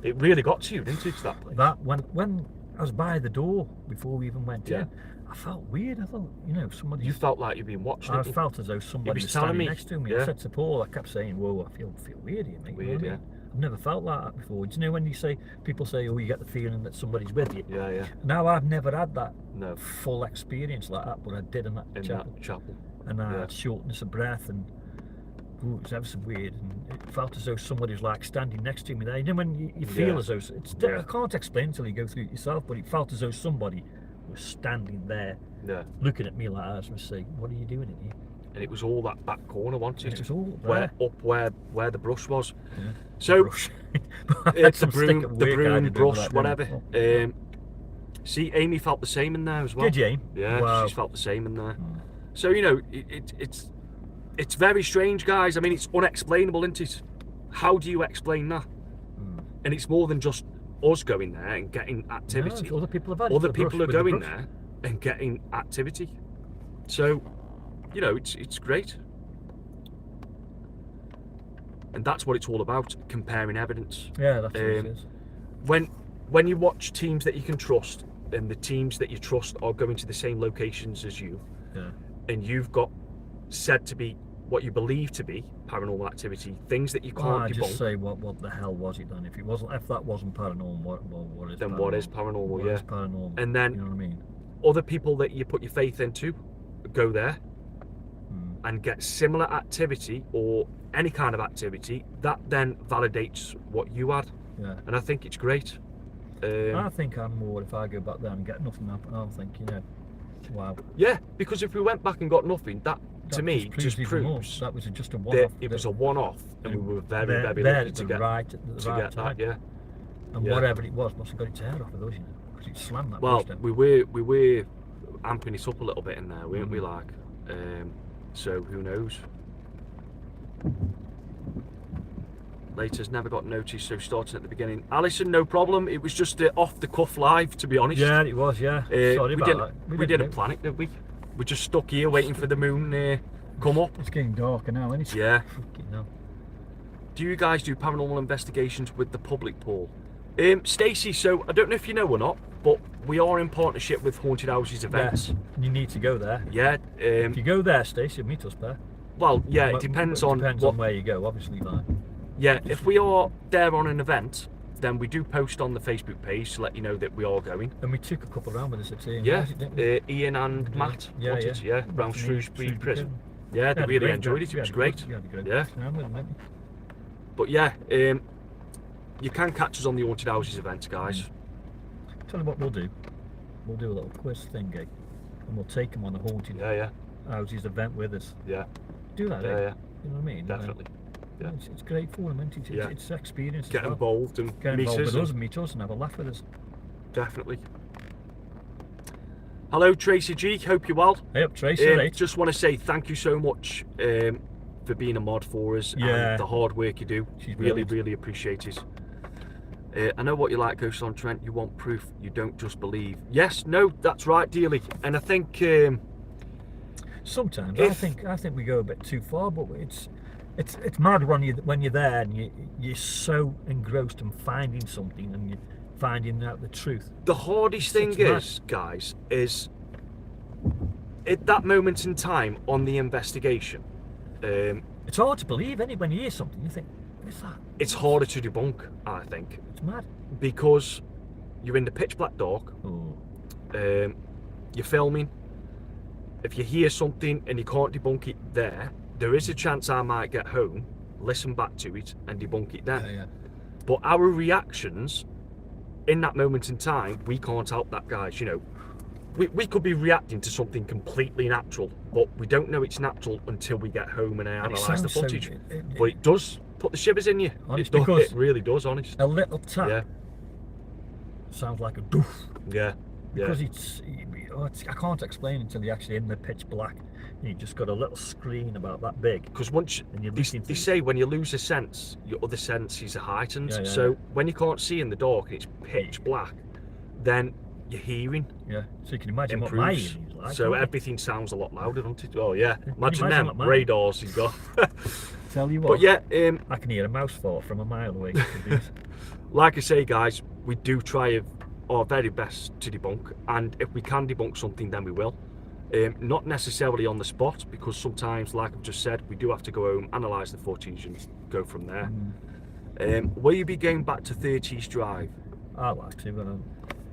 It really got to you, didn't it, that place? That when I was by the door before we even went Yeah. in. I felt weird. I thought, you know, somebody. You felt like you'd been watching. I didn't you? felt as though somebody was was telling standing me, next to me. yeah. I said to Paul, I kept saying, "Whoa, I feel weird here, mate." You know Weird, what I yeah. mean? I've never felt like that before. Do you know when you say people say, "Oh, you get the feeling that somebody's with you"? Yeah, yeah. Now I've never had that No. full experience like that, but I did in that In chapel, that chapel. and I yeah. had shortness of breath, and ooh, it was ever so weird, and it felt as though somebody was like standing next to me there. You know when you feel Yeah. as though it's Yeah. I can't explain until you go through it yourself, but it felt as though somebody was standing there, Yeah. looking at me like I was saying, "What are you doing in here?" And it was all that back corner, wasn't And it? it was all where there. where the brush was. Yeah. So Brush. I had the some stick broom, at the work I broom, had to do brush, that, whatever. didn't See, Amy felt the same in there as well. Did you? Yeah, Wow. she's felt the same in there. Hmm. So you know, it's very strange, guys. I mean, it's unexplainable, isn't it? How do you explain that? Hmm. And it's more than just us going there and getting activity. No, other people have had it. Other The people brush are with the going brush. there and getting activity. So, you know, it's great. And that's what it's all about, comparing evidence. Yeah, that's what it is. When you watch teams that you can trust, and the teams that you trust are going to the same locations as you, Yeah. and you've got said to be what you believe to be paranormal activity, things that you can't I debunk, just say what the hell was it then? If that wasn't paranormal, what is? then paranormal? what is paranormal? What Yeah. is paranormal? And then you know what I mean? other people that you put your faith into go there Hmm. and get similar activity or any kind of activity that then validates what you had. Yeah. And I think it's great. I think I'm more if I go back there and get nothing up, I'll think, you know, wow. Yeah, because if we went back and got nothing, that to me just even more. proves That was just a that one-off. it was a one-off, and we were very, there, very there lucky at to the get right, at the right time. that. Yeah. And Yeah. whatever it was must have got its hair off of those, you know, because it slammed that Well, brush down. we were amping it up a little bit in there, weren't we? Like, so who knows? Later's never got noticed, so starting at the beginning. Alison, no problem. It was just off the cuff live, to be honest. Yeah, it was. Yeah. Sorry we about that. We didn't plan it, did we? We're just stuck here waiting for the moon come up. It's getting darker now, isn't it? Yeah. Fucking hell. Do you guys do paranormal investigations with the public, Paul? Stacey, so I don't know if you know or not, but we are in partnership with Haunted Houses events. Yes. You need to go there. Yeah. If you go there, Stacey, meet us there. Well, yeah, Well, it depends it on depends what. on where you go, obviously. Like. Yeah, if we are there on an event, then we do post on the Facebook page to let you know that we are going. And we took a couple around with us at Ian. Yeah, didn't we? Ian and Matt. Yeah, wanted, yeah. Round Matt and Shrewsbury Shrewsbury Prison. Prison. Yeah, We they had a really great enjoyed time. it. It We was had a great. good- we had a great Yeah. time with them, didn't we? But yeah, you can catch us on the Haunted Houses events, guys. Tell you what we'll do. We'll do a little quiz thing, and we'll take them on a Haunted Yeah, Houses event with us. yeah, Do that, yeah, eh? yeah, You know what I mean? definitely. Yeah. It's great for them, isn't it? Yeah. It's experience. Get as well. involved and Get meet involved us. with us and meet us and have a laugh with us. Definitely. Hello, Tracy G. Hope you're well. Hey up, Tracy, right? Just want to say thank you so much for being a mod for us Yeah. and the hard work you do. She's really, brilliant. really appreciate it. I know what you like, Ghost on Trent. You want proof. You don't just believe. Yes, no, that's right, dearly. And I think Sometimes if- I think we go a bit too far, but it's mad when you're there and you're so engrossed in finding something and you're finding out the truth. the hardest thing It's mad. is, guys, is at that moment in time on the investigation, It's hard to believe, isn't it? When you hear something, you think, what is that? it's harder to debunk, I think, It's mad. because you're in the pitch black dark. Oh, You're filming. If you hear something and you can't debunk it there is a chance I might get home, listen back to it, and debunk it then. yeah. But our reactions in that moment in time, we can't help that, guys. You know, we could be reacting to something completely natural, but we don't know it's natural until we get home and I And it analyse the sounds so- footage. But it does put the shivers in you. Honest, It does, because- it really does, honest. A little tap Yeah, sounds like a doof. yeah, yeah. Because I can't explain until you're actually in the pitch black. You just got a little screen about that big. Because once And you're they listening to- say when you lose a sense, your other senses are heightened. Yeah, yeah, so yeah. when you can't see in the dark and it's pitch black, then your hearing Yeah, so you can imagine what my improves. hearing is like. So can't you? everything sounds a lot louder, doesn't it? Oh yeah, Can you imagine imagine them what mine- radars he's got. Tell you what, But yeah, I can hear a mouse fart from a mile away. like I say, guys, we do try our very best to debunk, and if we can debunk something, then we will. Not necessarily on the spot, because sometimes, like I've just said, we do have to go home, analyse the footage and go from there. Will you be going back to 30 East Drive? I'd like to, but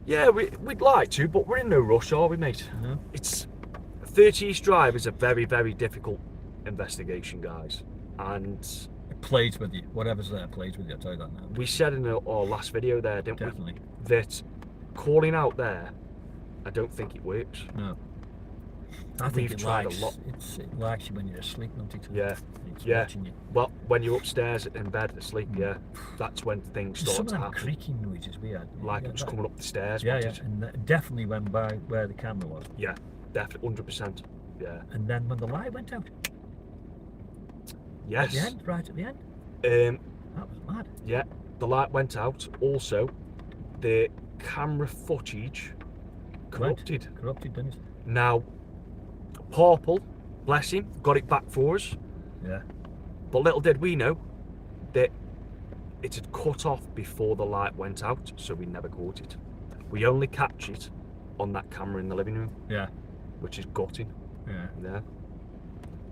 Yeah, we'd like to, but we're in no rush, are we, mate? no. It's 30 East Drive is a very, very difficult investigation, guys. And It plays with you. Whatever's there plays with you, I'll tell you that now. we said in our last video there, didn't Definitely. we, that calling out there, I don't think it works. No. I think We've it tried likes, a lot. it likes you when you're asleep, doesn't it? Yeah, It's yeah. watching you. Well, when you're upstairs in bed asleep, yeah, that's when things Some start of to them happen. creaking noises we had. Like Yeah, it was that- coming up the stairs. Yeah, wasn't yeah, it? and definitely went by where the camera was. Yeah, definitely, 100%. Yeah. And then when the light went out, Yes. at the end, right at the end, Um, that was mad. yeah, the light went out. Also, the camera footage corrupted. Corrupted, didn't it? Now, Purple, bless him, got it back for us. Yeah. But little did we know that it had cut off before the light went out, so we never caught it. We only catch it on that camera in the living room, Yeah. which is gutting. Yeah. Yeah.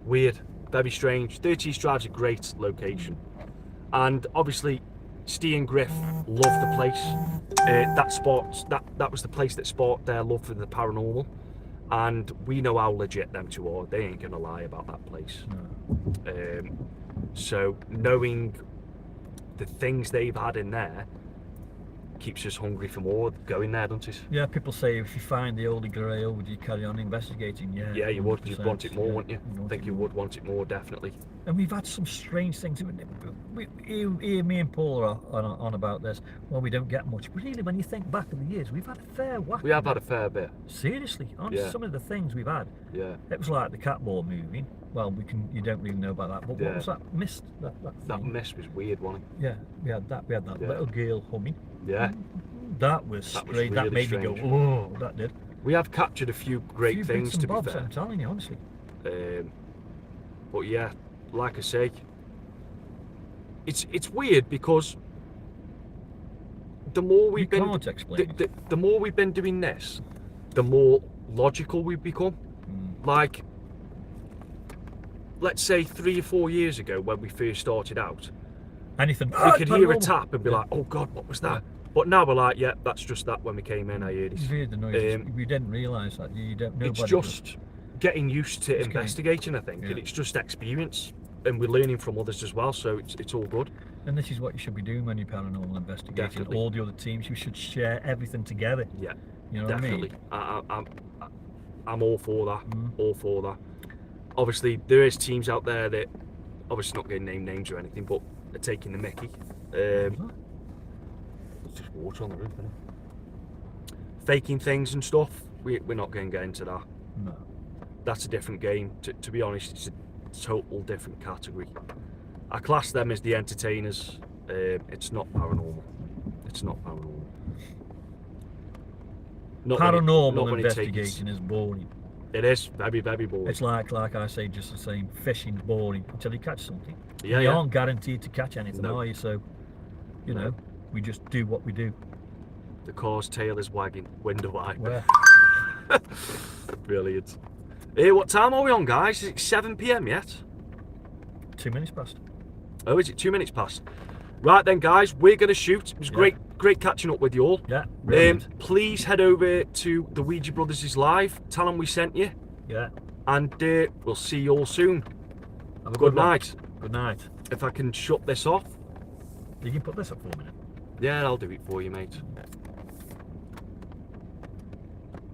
Weird. Very strange. 30 East Drive's a great location. And obviously, Steve and Griff love the place. That was the place that sparked their love for the paranormal. And we know how legit them two are. They ain't gonna lie about that place. No. So knowing the things they've had in there keeps us hungry for more going there, doesn't it? Yeah, people say if you find the Holy Grail, would you carry on investigating? Yeah. Yeah, you would. You'd 100%, want it more, yeah, wouldn't you? you'd I want think it you more. would want it more, definitely. And we've had some strange things. Here, me and Paul are on about this. Well, we don't get much. Really, when you think back of the years, we've had a fair whack. We have had a fair bit. Seriously, on Yeah. some of the things we've had. Yeah. It was like the cat ball moving. Well, you don't really know about that. But Yeah. what was that mist? That That thing? mist was weird, wasn't Yeah, we had that. We had that Yeah. little girl humming. it? Yeah. That was That was strange. That really made me strange. go, oh, that did. We have captured a few great Few things, bits and to be bobs, fair. I'm telling you, honestly. But yeah, like I say, it's weird because the more You we've been can't explain it. the more we've been doing this, the more logical we've become. Like, let's say 3 or 4 years ago when we first started out, Anything. we could hear a paranormal. tap and be Yeah. like, "Oh God, what was that?" But now we're like, "Yeah, that's just that." When we came in, I heard You it. heard the noises. Um, We didn't realise that. You don't. It's Nobody just getting used to It's getting- investigating, I think, yeah. and it's just experience, and we're learning from others as well. So it's all good. And this is what you should be doing when you're paranormal investigating. Definitely. All the other teams, you should share everything together. Yeah, You know definitely. what I mean? I'm all for that. Mm. All for that. Obviously, there is teams out there that, obviously not going to name names or anything, but are taking the mickey. There's just water on the roof, isn't it? Faking things and stuff. We're not going to get into that. No. That's a different game. To be honest, it's a total different category. I class them as the entertainers. It's not paranormal. It's not paranormal. Not when Paranormal it takes- investigating is boring. It is very, very boring. It's like I say, just the same. Fishing's boring until you catch something. Yeah, you yeah. aren't guaranteed to catch anything, No. are you? So, you No. know, we just do what we do. The car's tail is wagging. Window wiper. Where? Brilliant. Hey, what time are we on, guys? Is it 7 PM yet? 2 minutes past. Oh, is it 2 minutes past? Right then, guys, we're going to shoot. It was Yeah. great catching up with you all. Yeah. Brilliant. Please head over to the Ouija Brothers' live. Tell them we sent you. Yeah. And we'll see you all soon. Have a Good one. night. Good night. If I can shut this off. You can put this up for a minute. Yeah, I'll do it for you, mate.